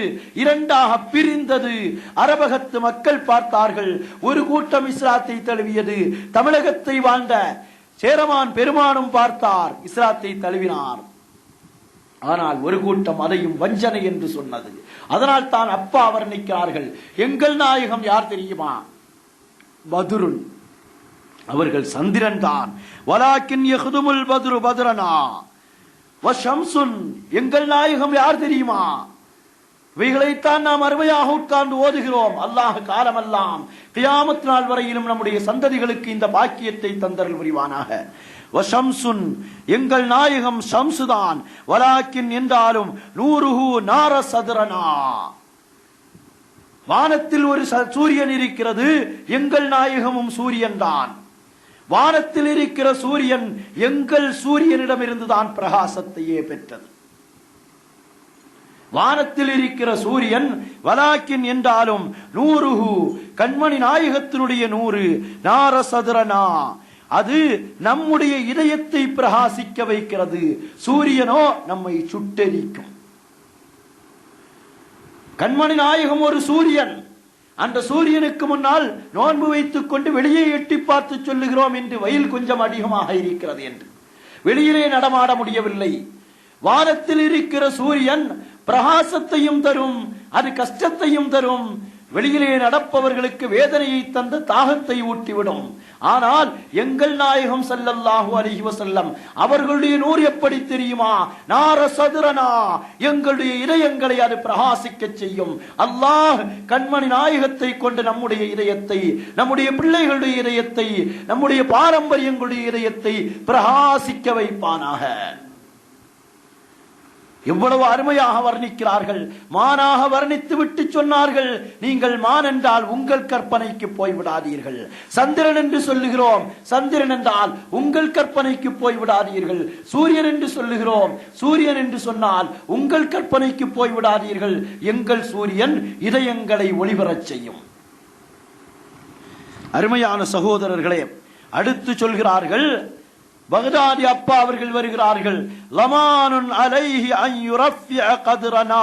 இரண்டாக பிரிந்தது. அரபகத்து மக்கள் பார்த்தார்கள். ஒரு கூட்டம் இஸ்லாத்தை தழுவியது. தமிழகத்தை வாழ்ந்த சேரமான் பெருமானும் பார்த்தார், இஸ்லாத்தை தழுவினார். ஆனால் ஒரு கூட்டம் அதையும் வஞ்சனை என்று சொன்னது. அதனால் தான் அப்பா வர்ணிக்கிறார்கள், எங்கள் நாயகம் யார் தெரியுமா? பதுருன், அவர்கள் சந்திரன் தான். வலாக்கின் யஹ்துமுல் பதுரு பதுரனா வஷம்சுன், எங்கள் நாயகம் யார் தெரியுமா? இவைகளைத்தான் நாம் அருமையாக உட்கார்ந்து ஓதுகிறோம். அல்லாஹ் காலமெல்லாம் கியாமத் நாள் வரையிலும் நம்முடைய சந்ததிகளுக்கு இந்த பாக்கியத்தை தந்தருள் புரிவானாக. வஷம்சுன், எங்கள் நாயகம் ஷம்சுதான். வலாக்கின் என்றாலும் நூருஹு நார சதுரனா, வானத்தில் ஒரு சூரியன் இருக்கிறது, எங்கள் நாயகமும் சூரியன் தான். வானத்தில் இருக்கிற சூரியன் எங்கள் சூரியனிடமிருந்துதான் பிரகாசத்தையே பெற்றது. வானத்தில் இருக்கிற சூரியன் வலாக்கின் என்றாலும் நூருஹு, கண்மணி நாயகத்தினுடைய நூறு, நார சதுரனா, அது நம்முடைய இதயத்தை பிரகாசிக்க வைக்கிறது. சூரியனோ நம்மை சுட்டெரிக்கும். கண்மணி நாயகம் ஒரு சூரியன். அந்த சூரியனுக்கு முன்னால் நோன்பு வைத்துக் கொண்டு வெளியே எட்டி பார்த்து சொல்லுகிறோம் என்று வெயில் கொஞ்சம் அதிகமாக இருக்கிறது என்று வெளியிலே நடமாட முடியவில்லை. வானத்தில் இருக்கிற சூரியன் பிரகாசத்தையும் தரும், அது கஷ்டத்தையும் தரும். வெளியிலே நடப்பவர்களுக்கு வேதனையை தந்து தாகத்தை ஊட்டிவிடும். ஆனால் எங்கள் நாயகம் ஸல்லல்லாஹு அலைஹி வஸல்லம் அவர்களுடைய நூறு எப்படி தெரியுமா? நார சதுரனா, எங்களுடைய இதயங்களை அது பிரகாசிக்க செய்யும். அல்லாஹ் கண்மணி நாயகத்தை கொண்டு நம்முடைய இதயத்தை, நம்முடைய பிள்ளைகளுடைய இதயத்தை, நம்முடைய பாரம்பரியங்களுடைய இதயத்தை பிரகாசிக்க வைப்பானாக. எவ்வளவு அருமையாக வர்ணிக்கிறார்கள். மானாக வர்ணித்து விட்டு சொன்னார்கள், நீங்கள் மான் என்றால் உங்கள் கற்பனைக்கு போய்விடாதீர்கள். சந்திரன் என்று சொல்லுகிறோம், சந்திரன் என்றால் உங்கள் கற்பனைக்கு போய்விடாதீர்கள். சூரியன் என்று சொல்லுகிறோம், சூரியன் என்று சொன்னால் உங்கள் கற்பனைக்கு போய்விடாதீர்கள். எங்கள் சூரியன் இதயங்களை ஒளிபரச் செய்யும். அருமையான சகோதரர்களே, அடுத்து சொல்கிறார்கள், பகதாதி அப்பா அவர்கள் வருகிறார்கள், லமானுன் அலைஹி அன் யுரஃபிஅ கத்ரனா,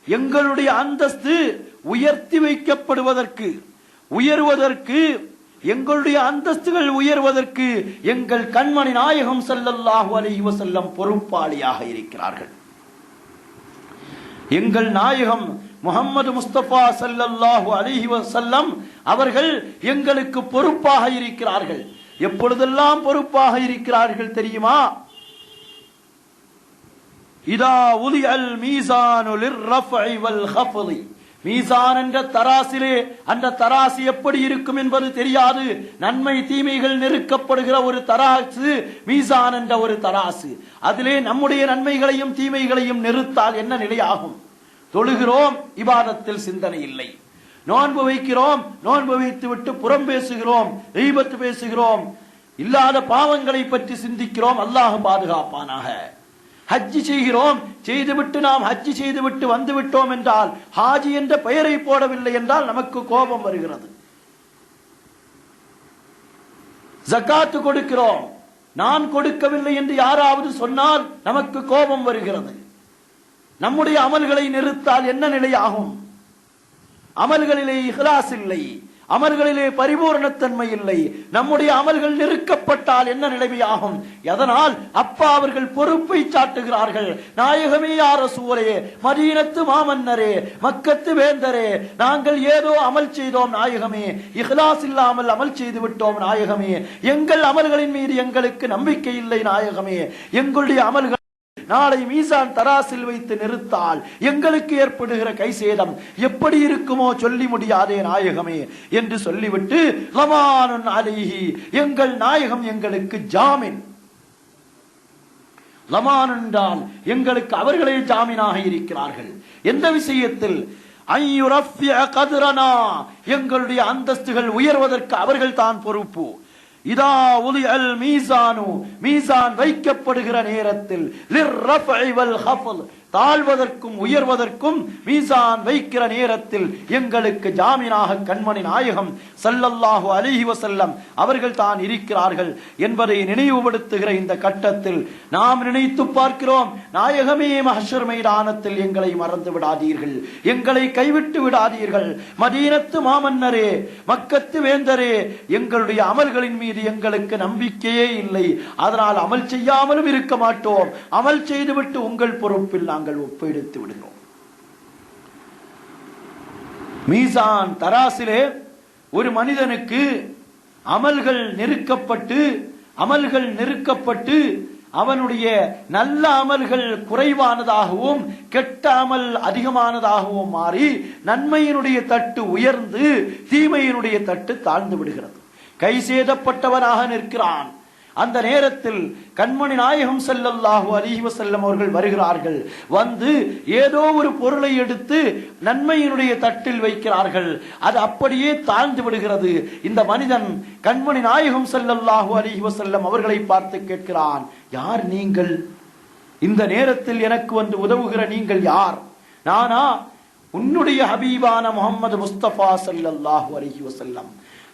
எங்களுடைய அந்தஸ்து உயர்த்தி வைக்கப்படுவதற்கு, உயர்வதற்கு, எங்களுடைய அந்தஸ்துகள் உயர்வதற்கு எங்கள் கண்மணி நாயகம் ஸல்லல்லாஹு அலைஹி வஸல்லம் பொறுப்பாளியாக இருக்கிறார்கள். எங்கள் நாயகம் முஹம்மது முஸ்தபா ஸல்லல்லாஹு அலைஹி வஸல்லம் அவர்கள் எங்களுக்கு பொறுப்பாக இருக்கிறார்கள். எப்பொழுதெல்லாம் பொறுப்பாக இருக்கிறார்கள் தெரியுமா? இதா உலியல் மீசானு லிர்ரஃபஇ வல் ஹஃப்தி, மீசான் என்ற தராசிலே அந்த தராசு எப்படி இருக்கும் என்பது தெரியாது. நன்மை தீமைகள் நெருக்கப்படுகிற ஒரு தராசு மீசான் என்ற ஒரு தராசு. அதிலே நம்முடைய நன்மைகளையும் தீமைகளையும் நிறுத்தால் என்ன நிலையாகும்? தொழுகிறோம், இபாதத்தில் சிந்தனை இல்லை. நோன்பு வைக்கிறோம், நோன்பு வைத்து விட்டு புறம் பேசுகிறோம், கீபத் பேசுகிறோம், இல்லாத பாவங்களை பற்றி சிந்திக்கிறோம். அல்லாஹ் பாதுகாப்பானாக. ஹஜ்ஜி செய்கிறோம், செய்துவிட்டு நாம் ஹஜ்ஜி செய்துவிட்டு வந்து விட்டோம் என்றால், ஹாஜி என்ற பெயரை போடவில்லை என்றால் நமக்கு கோபம் வருகிறது. ஜகாத்து கொடுக்கிறோம், நான் கொடுக்கவில்லை என்று யாராவது சொன்னால் நமக்கு கோபம் வருகிறது. நம்முடைய அமல்களை நிறுத்தால் என்ன நிலையாகும்? அமல்களிலே இஹ்லாஸ் இல்லை, அமல்களிலே பரிபூரணத்தன்மை இல்லை. நம்முடைய அமல்கள் நெருக்கப்பட்டால் என்ன நிலைமையாகும்? அதனால் அப்பா அவர்கள் பொறுப்பை சாட்டுகிறார்கள். நாயகமே யா ரசூலே, மதீனத்து மாமன்னரே, மக்கத்து வேந்தரே, நாங்கள் ஏதோ அமல் செய்தோம் நாயகமே, இஹ்லாஸ் இல்லாமல் அமல் செய்து விட்டோம் நாயகமே, எங்கள் அமல்களின் மீது எங்களுக்கு நம்பிக்கை இல்லை நாயகமே, எங்களுடைய அமல்கள் நாளை மீசான் தராசில் வைத்து நிறுத்தால் எங்களுக்கு ஏற்படுகிற கைசேதம் எப்படி இருக்குமோ சொல்லி முடியாதே நாயகமே என்று சொல்லிவிட்டு, லமானுன் அலைஹி, எங்கள் நாயகம் எங்களுக்கு ஜாமீன். லமான் என்றால் எங்களுக்கு அவர்களே ஜாமீனாக இருக்கிறார்கள். எந்த விஷயத்தில்? எங்களுடைய அந்தஸ்துகள் உயர்வதற்கு அவர்கள் தான் பொறுப்பு. இதா உலியல் மீசானு, மீசான் வைக்கப்படுகிற நேரத்தில், லிர்ரஃபஇ வல் ஹஃப்ல், தாழ்வதற்கும் உயர்வதற்கும் மீசான் வைக்கிற நேரத்தில் எங்களுக்கு ஜாமீனாக கண்மணி நாயகம் ஸல்லல்லாஹு அலைஹி வஸல்லம் அவர்கள் தான் இருக்கிறார்கள் என்பதை நினைவுபடுத்துகிற இந்த கட்டத்தில் நாம் நினைத்து பார்க்கிறோம், நாயகமே மஹ்ஷர் மைதானத்தில் எங்களை மறந்து விடாதீர்கள், எங்களை கைவிட்டு விடாதீர்கள். மதீனத்து மாமன்னரே, மக்கத்து வேந்தரே, எங்களுடைய அமல்களின் மீது எங்களுக்கு நம்பிக்கையே இல்லை, அதனால் அமல் செய்யாமலும் இருக்க மாட்டோம், அமல் செய்துவிட்டு உங்கள் பொறுப்பில் நாங்கள் ஒப்படைத்து விடுகிறோம். மீசான் தராசிலே ஒரு மனிதனுக்கு அமல்கள் நெருக்கப்பட்டு அவனுடைய நல்ல அமல்கள் குறைவானதாகவும் கெட்ட அமல் அதிகமானதாகவும் மாறி நன்மையினுடைய தட்டு உயர்ந்து தீமையினுடைய தட்டு தாழ்ந்து விடுகிறது. கை சேதப்பட்டவனாக நிற்கிறான். அந்த நேரத்தில் கண்மணி நாயகம் ஸல்லல்லாஹு அலைஹி வஸல்லம் அவர்கள் வருகிறார்கள். வந்து ஏதோ ஒரு பொருளை எடுத்து நன்மையினுடைய தட்டில் வைக்கிறார்கள். அது அப்படியே தாழ்ந்து விடுகிறது. இந்த மனிதன் கண்மணி நாயகம் ஸல்லல்லாஹு அலைஹி வஸல்லம் அவர்களை பார்த்து கேட்கிறான், யார் நீங்கள்? இந்த நேரத்தில் எனக்கு வந்து உதவுகிற நீங்கள் யார்? நானா? உன்னுடைய ஹபீபான முஹம்மது முஸ்தபா ஸல்லல்லாஹு அலைஹி வஸல்லம்.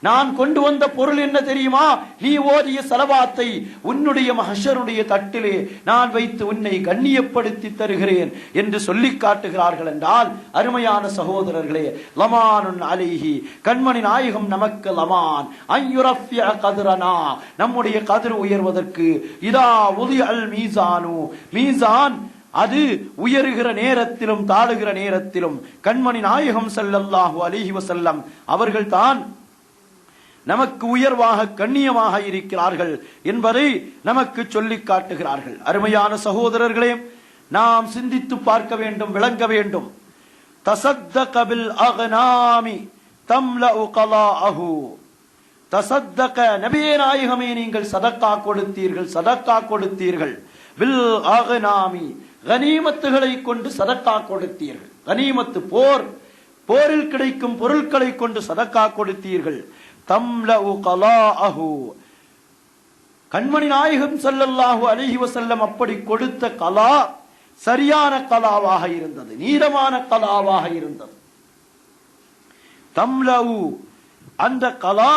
நான் கொண்டு வந்த பொருள் என்ன தெரியுமா? நீ ஓதிய ஸலவாத்தை உன்னுடைய மஹ்ஷருடைய தட்டிலே நான் வைத்து உன்னை கண்ணியப்படுத்தி தருகிறேன் என்று சொல்லி காட்டுகிறார்கள். என்றால் அருமையான சகோதரர்களே, லமானுன் அலைஹி, கண்மணி நாயகம் நமக்கு லமான், அய்யுரஃபிய கத்ரனா, நம்முடைய கதிர் உயர்வதற்கு. இதா உலியல் மீசானு, மீசான் அது உயருகிற நேரத்திலும் தாழுகிற நேரத்திலும் கண்மணி நாயகம் ஸல்லல்லாஹு அலைஹி வஸல்லம் அவர்கள் தான் நமக்கு உயர்வாக கண்ணியமாக இருக்கிறார்கள் என்பதை நமக்கு சொல்லி காட்டுகிறார்கள். அருமையான சகோதரர்களே, நாம் சிந்தித்து பார்க்க வேண்டும், விளங்க வேண்டும். தஸத்தக பில் அக்னாமி தம்லஉ கலாஅஹு. தஸத்தக, நபியே நாயகமே, நீங்கள் சதக்கா கொடுத்தீர்கள். பில் அக்னாமி, கனிமத்துகளை கொண்டு சதக்கா கொடுத்தீர்கள். கனிமத்து போரில் கிடைக்கும் பொருட்களை கொண்டு சதக்கா கொடுத்தீர்கள். தம்லஉ கலாஅஹு, கண்மணி நாயகம் ஸல்லல்லாஹு அலைஹி வஸல்லம் அப்படி கொடுத்த கலா சரியான கலாவாக இருந்தது, நீதமான கலாவாக இருந்தது. தம்லஉ, அந்த கலா,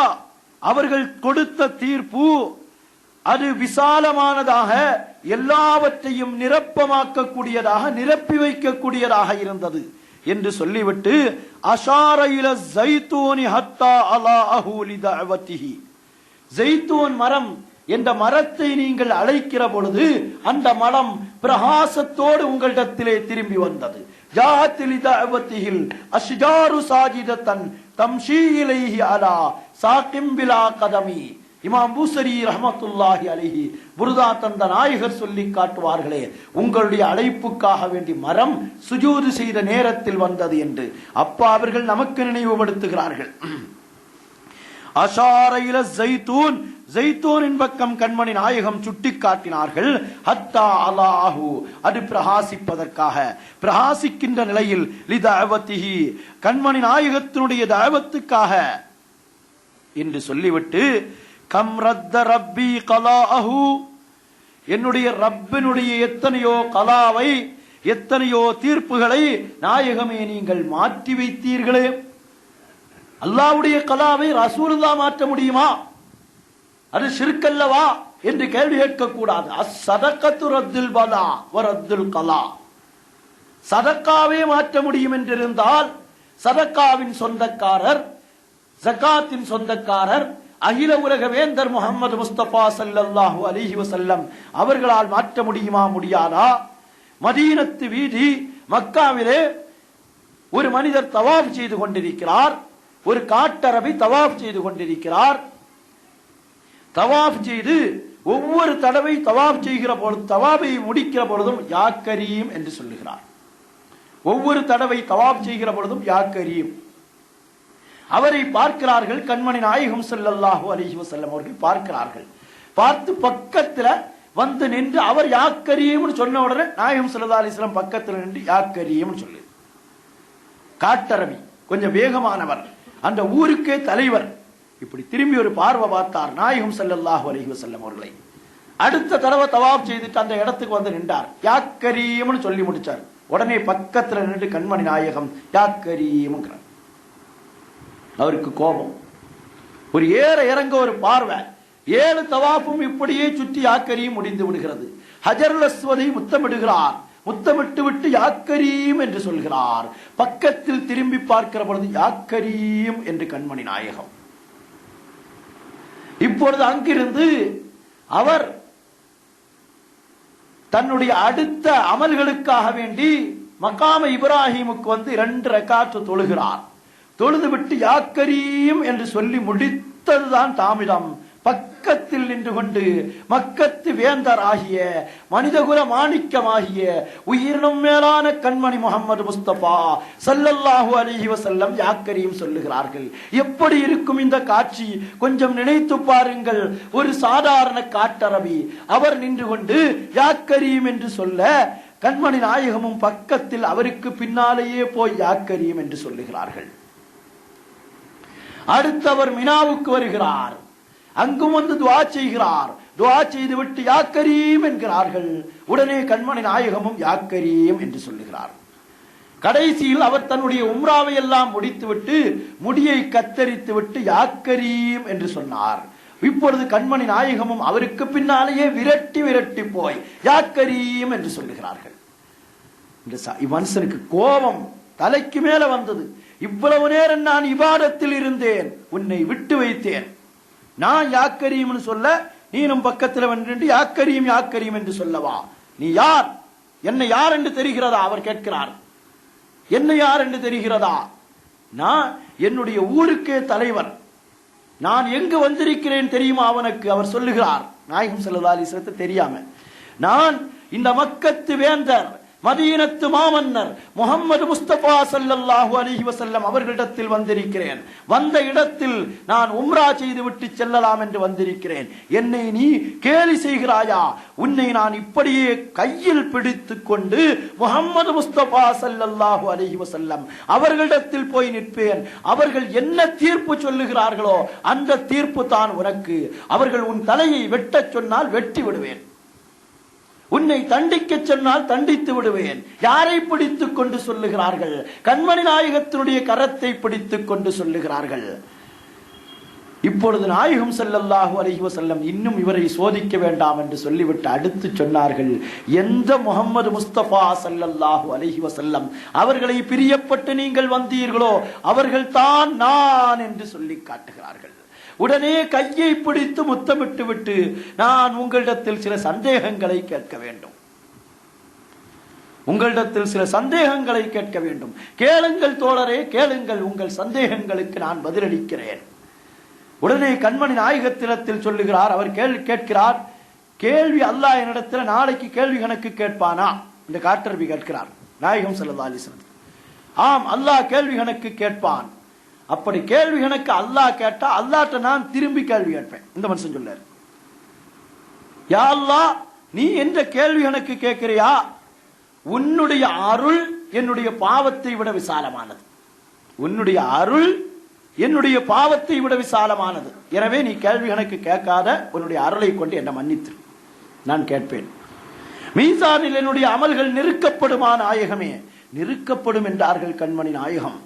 அவர்கள் கொடுத்த தீர்ப்பு அது விசாலமானதாக, எல்லாவற்றையும் நிரப்பமாக்கக்கூடியதாக, நிரப்பி வைக்கக்கூடியதாக இருந்தது என்று சொல்லிவிட்டு, அஷார இல ஸைத்தூனி ஹத்தா அலாஹு லிதஅவதிஹி, ஸைத்தூன் மரம் என்ற மரத்தை நீங்கள் அழைக்கிற பொழுது அந்த மரம் பிரகாசத்தோடு உங்களிடத்திலே திரும்பி வந்தது. ஜாஅத் லிதஅவதிஹில் அஷ்ஜாரு சாஜிதத்தன் தம்ஷீ இலைஹி அலா சாகிம் பிலா கதமி. இமாம் பூசரி ரஹ்மத்துல்லாஹி அலைஹி புர்தா தந்த நாயகர் சொல்லி காட்டுவார்களே, உங்களுடைய அழைப்புக்காக வேண்டி மரம் சுஜூது செய்த நேரத்தில் வந்தது என்று. அப்பா அவர்கள் நமக்கு நினைவுபடுத்துகிறார்கள். அஷார இல ஸைத்தூன், ஸைத்தூனின் பக்கம் கண்மணி நாயகம் சுட்டி காட்டினார்கள். ஹத்தா அலாஹு, அது பிரகாசிப்பதற்காக, பிரகாசிக்கின்ற நிலையில் லிதஅவதிஹி, கண்மணி நாயகத்தினுடைய தஅவத்துக்காக என்று சொல்லிவிட்டு கம் ரத்த ரப்பி கலாஅஹு, என்னுடைய ரப்பினுடைய எத்தனையோ கலாவை, எத்தனையோ தீர்ப்புகளை நாயகமே நீங்கள் மாற்றி வைத்தீர்களே. அல்லாஹ்வுடைய கலாவை ரசூலுல்லாஹ் மாற்ற முடியுமா? அது ஷிர்க் அல்லவா என்று கேள்வி கேட்கக்கூடாது. அஸ்ஸதகத்து ரத்துல் பலா வ ரத்துல் கலா, சதக்காவே மாற்ற முடியும் என்றிருந்தால் சதக்காவின் சொந்தக்காரர், ஜகாத்தின் சொந்தக்காரர், அகில உலக வேந்தர் முஹம்மது முஸ்தபா ஸல்லல்லாஹு அலைஹி வஸல்லம் அவர்களால் மாற்ற முடியுமா? முடியாதா? மதீனத்து வீதி மக்காவிலே ஒரு மனிதர் தவாப் செய்து கொண்டிருக்கிறார், ஒரு காட்டரபி தவாப் செய்து கொண்டிருக்கிறார். தவாப் செய்து ஒவ்வொரு தடவை தவாப் செய்கிற பொழுது, தவாபை முடிக்கிற பொழுதும் யா கரீம் என்று சொல்லுகிறார். ஒவ்வொரு தடவை தவாப் செய்கிற பொழுதும் யா கரீம். அவரை பார்க்கிறார்கள், கண்மணி நாயகம் ஸல்லல்லாஹு அலைஹி வஸல்லம் அவர்கள் பார்க்கிறார்கள். பார்த்து பக்கத்துல வந்து நின்று அவர் யா கரீம்னு சொன்ன உடனே நாயகம் ஸல்லல்லாஹு அலைஹி வஸல்லம் பக்கத்துல நின்று யா கரீம்னு சொல்லு. காட்டரபி கொஞ்சம் வேகமானவர், அந்த ஊருக்கே தலைவர். இப்படி திரும்பி ஒரு பார்வை பார்த்தார் நாயகம் ஸல்லல்லாஹு அலைஹி வஸல்லம் அவர்களை. அடுத்த தடவை தவாப் செய்துட்டு அந்த இடத்துக்கு வந்து நின்றார். யா கரீம்னு சொல்லி முடிச்சார். உடனே பக்கத்துல நின்று கண்மணி நாயகம் யா கரீம்ங்கிறார். அவருக்கு கோபம். ஒரு ஏற இறங்க ஒரு பார்வை, 7 தவாப்பும் இப்படியே சுற்றி யாக்கரியும் முடிந்து விடுகிறது. ஹஜருல் அஸ்வதை முத்தமிடுகிறார். முத்தமிட்டு விட்டு யாக்கரீம் என்று சொல்கிறார். பக்கத்தில் திரும்பி பார்க்கிற பொழுது யாக்கரீம் என்று கண்மணி நாயகம். இப்பொழுது அங்கிருந்து அவர் தன்னுடைய அடுத்த அமல்களுக்காக வேண்டி மகாம இப்ராஹிமுக்கு வந்து 2 ரக்காத்து தொழுகிறார். தொழுது விட்டு யாக்கரீம் என்று சொல்லி முடித்ததுதான் தாமிரம். பக்கத்தில் நின்று கொண்டு மக்கத்து வேந்தர் ஆகிய மனிதகுல மாணிக்கமாகிய உயிரினும் மேலான கண்மணி முஹம்மது முஸ்தபா ஸல்லல்லாஹு அலைஹி வஸல்லம் யாக்கரீம் சொல்லுகிறார்கள். எப்படி இருக்கும் இந்த காட்சி? கொஞ்சம் நினைத்து பாருங்கள். ஒரு சாதாரண காட்டரபி அவர் நின்று கொண்டு யாக்கரீம் என்று சொல்ல, கண்மணி நாயகமும் பக்கத்தில் அவருக்கு பின்னாலேயே போய் யாக்கரீம் என்று சொல்லுகிறார்கள். அடுத்தவர் மினாவுக்கு வருகிறார். அங்கும் வந்து துஆ செய்கிறார். துஆ செய்து விட்டு யாக்கரீம் என்கிறார்கள். உடனே கண்மணி நாயகமும் யாக்கரீம் என்று சொல்லுகிறார். கடைசியில் அவர் தன்னுடைய உம்ராவை எல்லாம் முடித்துவிட்டு முடியை கத்தரித்து விட்டு யாக்கரீம் என்று சொன்னார். இப்பொழுது கண்மணி நாயகமும் அவருக்கு பின்னாலேயே விரட்டி விரட்டி போய் யாக்கரீம் என்று சொல்லுகிறார்கள். இந்த மனுஷனுக்கு கோபம் தலைக்கு மேல வந்தது. இவ்வளவு நேரம் நான் இபாதத்தில் இருந்தேன், உன்னை விட்டு வைத்தேன். நான் யாக்கரீம்னு சொல்ல நீனும் பக்கத்தில் வந்து யாக்கரீம் யாக்கரீம் என்று சொல்லவா? நீ யார்? என்னை யார் என்று தெரிகிறதா? அவர் கேட்கிறார். என்னை யார் என்று தெரிகிறதா? நான் என்னுடைய ஊருக்கே தலைவர். நான் எங்கு வந்திருக்கிறேன் தெரியுமா அவனுக்கு? அவர் சொல்லுகிறார், நாயகம் ஸல்லல்லாஹு அலைஹி வஸல்லம் தெரியாம, நான் இந்த மக்கத்து வேந்தர், மதீனத்து மாமன்னர் முஹம்மது முஸ்தபா ஸல்லல்லாஹு அலைஹி வஸல்லம் அவர்களிடத்தில் வந்திருக்கிறேன். வந்த இடத்தில் நான் உம்ரா செய்து விட்டு செல்லலாம் என்று வந்திருக்கிறேன். என்னை நீ கேலி செய்கிறாயா? உன்னை நான் இப்படியே கையில் பிடித்துக் கொண்டு முஹம்மது முஸ்தபா ஸல்லல்லாஹு அலைஹி வஸல்லம் அவர்களிடத்தில் போய் நிற்பேன். அவர்கள் என்ன தீர்ப்பு சொல்லுகிறார்களோ அந்த தீர்ப்பு தான் உனக்கு. அவர்கள் உன் தலையை வெட்டச் சொன்னால் வெட்டி விடுவேன், உன்னை தண்டிக்க சொன்னால் தண்டித்து விடுவேன். யாரை பிடித்துக் கொண்டு சொல்லுகிறார்கள்? கண்மணி நாயகத்தினுடைய கரத்தை பிடித்துக் கொண்டு சொல்லுகிறார்கள். இப்பொழுது நாயகம் ஸல்லல்லாஹு அலைஹி வஸல்லம் இன்னும் இவரை சோதிக்க வேண்டாம் என்று சொல்லிவிட்டு அடுத்து சொன்னார்கள், எந்த முஹம்மது முஸ்தபா ஸல்லல்லாஹு அலைஹி வஸல்லம் அவர்களை பிரியப்பட்டு நீங்கள் வந்தீர்களோ அவர்கள் தான் நான் என்று சொல்லி காட்டுகிறார்கள். உடனே கையை பிடித்து முத்தமிட்டு விட்டு, நான் உங்களிடத்தில் சில சந்தேகங்களை கேட்க வேண்டும். உங்களிடத்தில் சில சந்தேகங்களை கேட்க வேண்டும். கேளுங்கள் தோழரே, கேளுங்கள், உங்கள் சந்தேகங்களுக்கு நான் பதிலளிக்கிறேன். உடனே கண்மணி நாயகத்திடத்தில் சொல்லுகிறார், அவர் கேட்கிறார், கேள்வி அல்லாஹ் என்னிடத்தில் நாளைக்கு கேள்வி கணக்கு கேட்பானா இந்த காட்டரபி கேட்கிறார் நாயகம் ஸல்லல்லாஹு அலைஹி வஸல்லம். ஆம், அல்லாஹ் கேள்வி கணக்கு கேட்பான். அப்படி கேள்வி கணக்கு அல்லாஹ் கேட்டா அல்லாஹ்ட்ட நான் திரும்பி கேள்வி கேட்பேன். இந்த மனுஷன் சொல்லார், யா அல்லாஹ், நீ என்ற கேள்வி கணக்கு கேட்கிறியா? உன்னுடைய அருள் என்னுடைய பாவத்தை விட விசாலமானது. உன்னுடைய அருள் என்னுடைய பாவத்தை விட விசாலமானது. எனவே நீ கேள்வி கணக்கு கேட்காத, உன்னுடைய அருளை கொண்டு என்னை மன்னித்து நான் கேட்பேன். மீசானில் என்னுடைய அமல்கள் நெருக்கப்படுமா நாயகமே? நெருக்கப்படும் என்றார்கள் கண்மணி நாயகம்.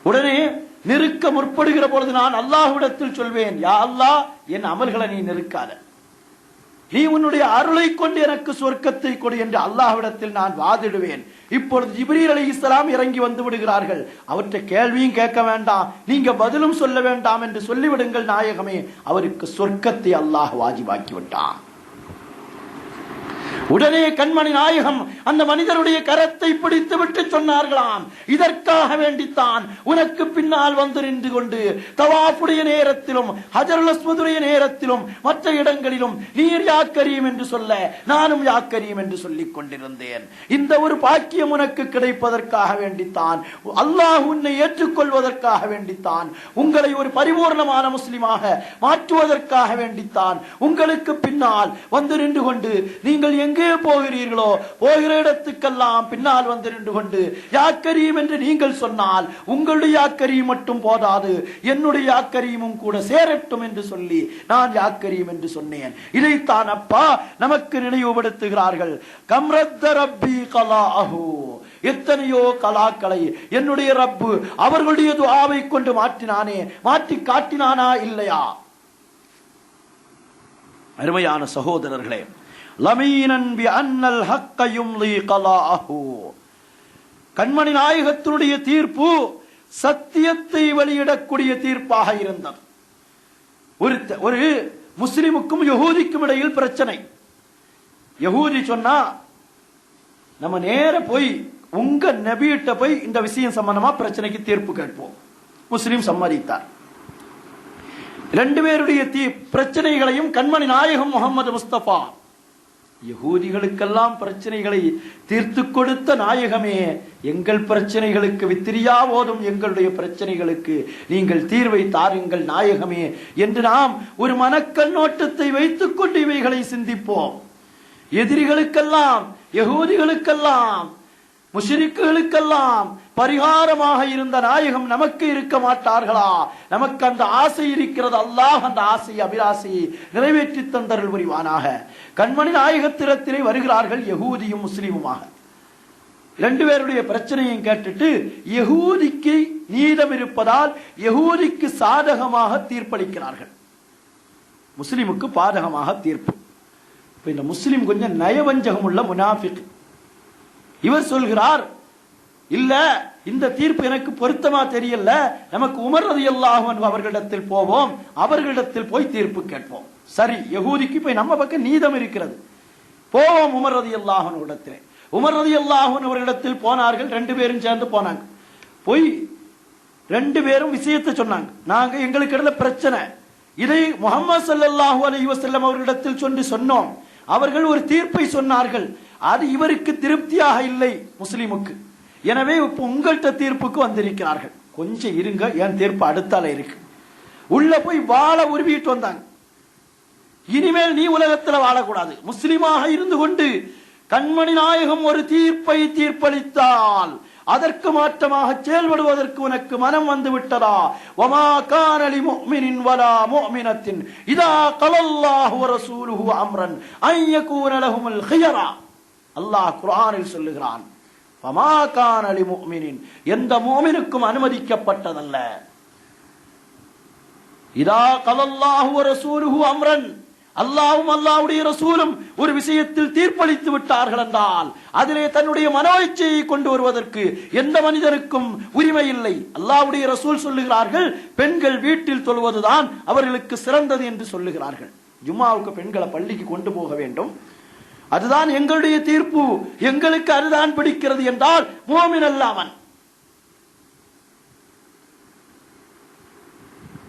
உடனே நெருக்க முற்படுகிற பொழுது நான் அல்லாஹ்விடத்தில் சொல்வேன், யா அல்லாஹ், என் அமல்களை நீ நெருக்காத, நீ உன்னுடைய அருளை கொண்டு எனக்கு சொர்க்கத்தை கொடு என்று அல்லாஹ்விடத்தில் நான் வாதிடுவேன். இப்பொழுது ஜிப்ரீல் அலைஹிஸ்ஸலாம் இறங்கி வந்து விடுகிறார்கள். அவற்றை கேள்வியும் கேட்க வேண்டாம், நீங்க பதிலும் சொல்ல வேண்டாம் என்று சொல்லிவிடுங்கள் நாயகமே. அவருக்கு சொர்க்கத்தை அல்லாஹ் வாஜிபாக்கி விட்டான். உடனே கண்மணி நாயகம் அந்த மனிதருடைய கரத்தை பிடித்து விட்டு சொன்னார்களாம், இதற்காக வேண்டித்தான் உனக்கு பின்னால் வந்து நின்று கொண்டு தவாஃபுடைய நேரத்திலும் ஹஜருல் அஸ்வதுடைய நேரத்திலும் மற்ற இடங்களிலும் நீர் யா கரீம் என்று சொல்ல நானும் யா கரீம் என்று சொல்லிக் கொண்டிருந்தேன். இந்த ஒரு பாக்கியம் உனக்கு கிடைப்பதற்காக வேண்டித்தான், அல்லாஹ் உன்னை ஏற்றுக்கொள்வதற்காக வேண்டித்தான், உங்களை ஒரு பரிபூர்ணமான முஸ்லிமாக மாற்றுவதற்காக வேண்டித்தான் உங்களுக்கு பின்னால் வந்து நின்று கொண்டு நீங்கள் எங்கே போகிறீர்களோ போகிற இடத்துக்கெல்லாம் பின்னால் வந்து நின்று கொண்டு யா கரீம் என்று நீங்கள் சொன்னால் உங்களுடைய யா கரீம் மட்டும் போதாது, என்னுடைய யா கரீமும் கூட சேரட்டும் என்று சொல்லி நான் யா கரீம் என்று சொன்னேன். இதைத்தான் அப்பா நமக்கு நினைவுபடுத்துகிறார்கள். கம்ரத்த ரப்பி கலாஹு, எத்தனையோ கலாக்களை என்னுடைய ரப்பு அவர்களுடைய துஆவை கொண்டு மாற்றினானே, மாற்றி காட்டினானா இல்லையா? அருமையான சகோதரர்களே, லமீனன் பி அன்னல் ஹக்க யும்லி கலாஹு, கண்மணி நாயகத்தினுடைய தீர்ப்பு சத்தியத்தை வெளியிடக்கூடிய தீர்ப்பாக இருந்தது. ஒரு முஸ்லிமுக்கும் யஹூதிக்கும் இடையில் பிரச்சனை. யஹூதி சொன்னா, நம்ம நேர போய் உங்க நபியிட்ட போய் இந்த விஷயம் சம்பந்தமா பிரச்சனைக்கு தீர்ப்பு கேட்போம். முஸ்லிம் சம்மதித்தார். ரெண்டு பேருடைய பிரச்சனைகளையும் கண்மணி நாயகம் முகமது முஸ்தபா, யகூதிகளுக்கெல்லாம் பிரச்சனைகளை தீர்த்து கொடுத்த நாயகமே, எங்கள் பிரச்சனைகளுக்கு வித்திரியா போதும், எங்களுடைய பிரச்சனைகளுக்கு நீங்கள் தீர்வை தாருங்கள் நாயகமே என்று நாம் ஒரு மனக்கண்ணோட்டத்தை வைத்துக் கொண்டு இவைகளை சிந்திப்போம். எதிரிகளுக்கெல்லாம், யகூதிகளுக்கெல்லாம், முஷ்ரிக்குகளுக்கெல்லாம் பரிகாரமாக இருந்த நாயகம் நமக்கு இருக்க மாட்டார்களா? நமக்கு அந்த ஆசை இருக்கிறது. அல்லாஹ் அந்த ஆசை அபிலாசையை நிறைவேற்றி தந்தருள் புரிவானாக. கண்மணி நாயகத்திரத்திலே வருகிறார்கள் யகூதியும் முஸ்லிமுமாக. ரெண்டு பேருடைய பிரச்சனையும் கேட்டுட்டு யகூதிக்கு நீதம் இருப்பதால் யகூதிக்கு சாதகமாக தீர்ப்பளிக்கிறார்கள், முஸ்லிமுக்கு பாதகமாக தீர்ப்பு. இந்த முஸ்லிம் கொஞ்சம் நயவஞ்சகம் உள்ள முனாஃபிக். இவர் சொல்கிறார், இல்ல இந்த தீர்ப்பு எனக்கு பொருத்தமா தெரியல, நமக்கு உமர் ரலியல்லாஹு அன்ஹு அவர்களிடத்தில் போவோம், அவர்களிடத்தில் போய் தீர்ப்பு கேட்போம். சரி, யகூதிக்கு போய் நம்ம பக்கம் நீதம் இருக்கிறது, போவோம் உமர் ரலியல்லாஹு அன்ஹு இடத்திலே. உமர் ரலியல்லாஹு அன்ஹு அவர்களிடத்தில் போனார்கள். ரெண்டு பேரும் சேர்ந்து போனாங்க. போய் ரெண்டு பேரும் விஷயத்தை சொன்னாங்க. நாங்க எங்களுக்கு இடத்துல பிரச்சனை, இதை முஹம்மது ஸல்லல்லாஹு அலைஹி வஸல்லம் அவர்களிடத்தில் சொல்லி சொன்னோம். அவர்கள் ஒரு தீர்ப்பை சொன்னார்கள், அது இவருக்கு திருப்தியாக இல்லை முஸ்லிமுக்கு. எனவே இப்ப உங்கள்கிட்ட தீர்ப்புக்கு வந்திருக்கிறார்கள், கொஞ்சம் இருங்க, என் தீர்ப்பு அடுத்தால இருக்கு. உள்ள போய் வாழ உருவிட்டு வந்தாங்க. இனிமேல் நீ உலகத்தில் வாழக்கூடாது, முஸ்லிமாக இருந்து கொண்டு கண்மணி நாயகம் ஒரு தீர்ப்பை தீர்ப்பளித்தால் அதற்கு மாற்றமாக செயல்படுவதற்கு உனக்கு மனம் வந்து விட்டதா? வமா கான லிமுஃமினின் வலா முஃமினத்தின் இதா கலல்லாஹு வ ரசூலுஹு அம்ரன் அன் யகூன லஹுமுல் கியரா. அல்லாஹ் குர்ஆனில் சொல்லுகிறான், வமா கான லிமுஃமினின், எந்த முஃமினுக்கும் அனுமதிக்கப்பட்டதல்ல. இதா கலல்லாஹு வ ரசூலுஹு அம்ரன், அல்லாஹ்வும் அல்லாஹ்வுடைய ரசூலும் ஒரு விஷயத்தில் தீர்ப்பளித்து விட்டார்கள் என்றால் அதிலே தன்னுடைய மனோயிச்சையை கொண்டு வருவதற்கு எந்த மனிதனுக்கும் உரிமை இல்லை. அல்லாஹ்வுடைய ரசூல் சொல்லுகிறார்கள், பெண்கள் வீட்டில் தொழுவதுதான் அவர்களுக்கு சிறந்தது என்று சொல்லுகிறார்கள். ஜும்மாவுக்கு பெண்களை பள்ளிக்கு கொண்டு போக வேண்டும். அதுதான் எங்களுடைய தீர்ப்பு, எங்களுக்கு அதுதான் பிடிக்கிறது என்றால் முஃமின் அல்ல அவன்.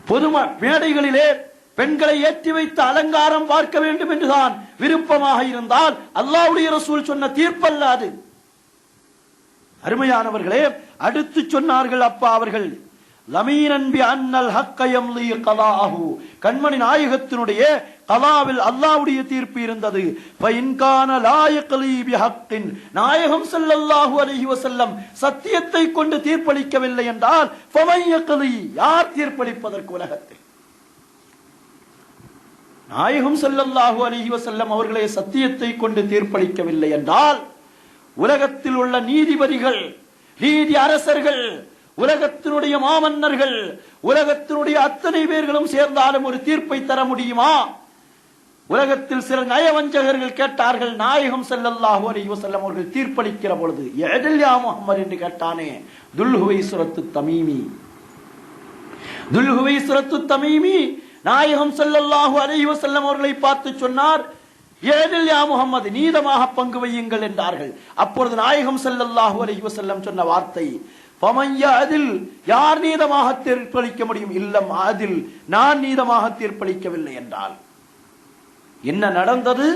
பொது மேடைகளிலே பெண்களை ஏற்றி வைத்து அலங்காரம் பார்க்க வேண்டும் என்றுதான் விருப்பமாக இருந்தால் அல்லாஹ்வுடைய ரசூல் சொன்ன தீர்ப்பல்ல அது. அருமையானவர்களே, அடுத்து சொன்னார்கள் அப்பா அவர்கள், லமீனன் பி அன்னல் ஹக்க யம்லி கலாஹு, கண்மணி நாயகத்தினுடைய கலாவில் அல்லாஹ்வுடைய தீர்ப்பு இருந்தது. ஃபஇன் கான லா யக்லி பி ஹக்கின், நாயகம் ஸல்லல்லாஹு அலைஹி வஸல்லம் சத்தியத்தை கொண்டு தீர்ப்பளிக்கவில்லை என்றால் ஃபமன் யக்லி, யார் தீர்ப்பளிப்பதற்கு உலகத்தில்? நாயகம் ஸல்லல்லாஹு அலைஹி வஸல்லம் அவர்களே சத்தியத்தை கொண்டு தீர்ப்பளிக்கவில்லை என்றால் உலகத்தில் உள்ள நீதிபதிகள், நீதி அரசர்கள், உலகத்தினுடைய மாமன்னர்கள், உலகத்தினுடைய அத்தனை பேர்களும் சேர்ந்தாலும் ஒரு தீர்ப்பை தர முடியுமா? உலகத்தில் சில நயவஞ்சகர்கள் கேட்டார்கள், நாயகம் ஸல்லல்லாஹு அலைஹி வஸல்லம் அவர்கள் தீர்ப்பளிக்கிற பொழுது எதில் யா முஹம்மது என்று கேட்டானே துல்ஹுவைஸரத்து தமீமி. துல்ஹுவைஸரத்து தமீமி நாயகம் ஸல்லல்லாஹு அலைஹி வஸல்லம் அவர்களை பார்த்து சொன்னார், ஏதில் யா முஹம்மது, நீதமாக பங்கு வையுங்கள் என்றார்கள். அப்பொழுது நாயகம் ஸல்லல்லாஹு அலைஹி வஸல்லம் சொன்ன வார்த்தை, ஃபமன் யஅதில், யார் நீதமாக தீர்ப்பளிக்க முடியும்? இல்லம் அதில், நான் நீதமாக தீர்ப்பளிக்கவில்லை என்றால் என்ன நடந்தது?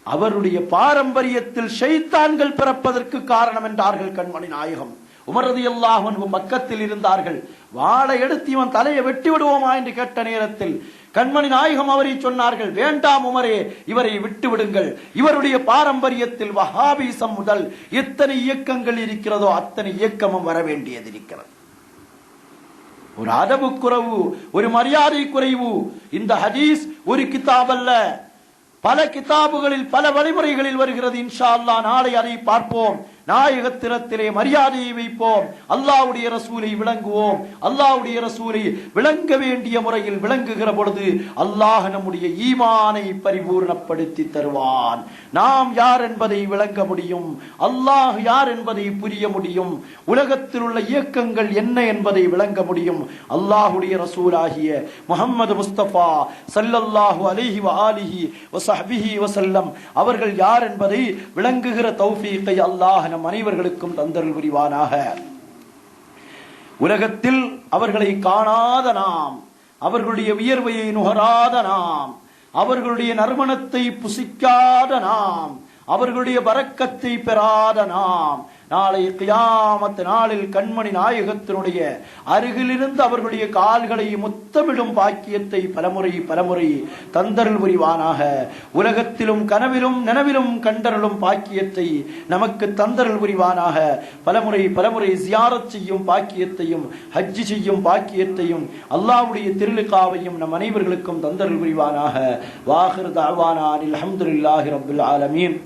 அவருடைய பாரம்பரியத்தில் ஷைத்தான்கள் பிறப்பதற்கு காரணம் என்றார்கள் கண்மணி நாயகம். உமர் ரலியல்லாஹு அன்ஹு பக்கத்தில் இருந்தார்கள். வாளை எடுத்து இவன் தலையை வெட்டி விடுவோமா என்று கேட்ட நேரத்தில் கண்மணி நாயகம் அவரை சொன்னார்கள், வேண்டாம் உமரே, இவரை விட்டு விடுங்கள். இவருடைய பாரம்பரியத்தில் வஹாபிசம் முதல் எத்தனை இயக்கங்கள் இருக்கிறதோ அத்தனை இயக்கமும் வர வேண்டியது இருக்கிறது. ஒரு அதபு குறைவு, ஒரு மரியாதை குறைவு. இந்த ஹதீஸ் ஒரு கிதாப் அல்ல, பல கிதாபுகளில் பல வழிமுறைகளில் வருகிறது. இன்ஷா அல்லாஹ் நாளை அதை பார்ப்போம். நாயகத்திரத்திலே மரியாதையை வைப்போம், அல்லாஹ்வுடைய ரசூலை விளங்குவோம். அல்லாஹ்வுடைய ரசூலை விளங்க வேண்டிய முறையில் விளங்குகிற பொழுது அல்லாஹ் நம்முடைய ஈமானை பரிபூர்ணப்படுத்தி தருவான். நாம் யார் என்பதை விளங்க முடியும், அல்லாஹ் யார் என்பதை புரிய முடியும், உலகத்தில் உள்ள இயக்கங்கள் என்ன என்பதை விளங்க முடியும். அல்லாஹ்வுடைய ரசூலாகிய முஹம்மது முஸ்தபா ஸல்லல்லாஹு அலைஹி வஆலிஹி வஸஹ்பிஹி வஸல்லம் அவர்கள் யார் என்பதை விளங்குகிற தௌஃபீகை அல்லாஹ் நம் அனைவர்களுக்கும் தந்தருள் புரிவானாக. உலகத்தில் அவர்களை காணாத நாம், அவர்களுடைய வியர்வையை நுகராத நாம், அவர்களுடைய நறுமணத்தை புசிக்காத நாம், அவர்களுடைய பரக்கத்தை பெறாத நாம், நாளை கியாமத் நாளில் கண்மணி நாயகத்தினுடைய அருகிலிருந்து அவர்களுடைய கால்களை முத்தமிடும் பாக்கியத்தை பலமுறை தந்தருள் புரிவானாக. உலகத்திலும் கனவிலும் நனவிலும் கண்டருளும் பாக்கியத்தை நமக்கு தந்தருள் புரிவானாக. பலமுறை ஜியாரத் செய்யும் பாக்கியத்தையும் ஹஜ்ஜி செய்யும் பாக்கியத்தையும் அல்லாஹ்வுடைய திருலிகாவையும் நம் அனைவர்களுக்கும் தந்தருள் புரிவானாக. வாஹிர் தஅவானா அல்ஹம்துலில்லாஹி ரப்பில் ஆலமீன்.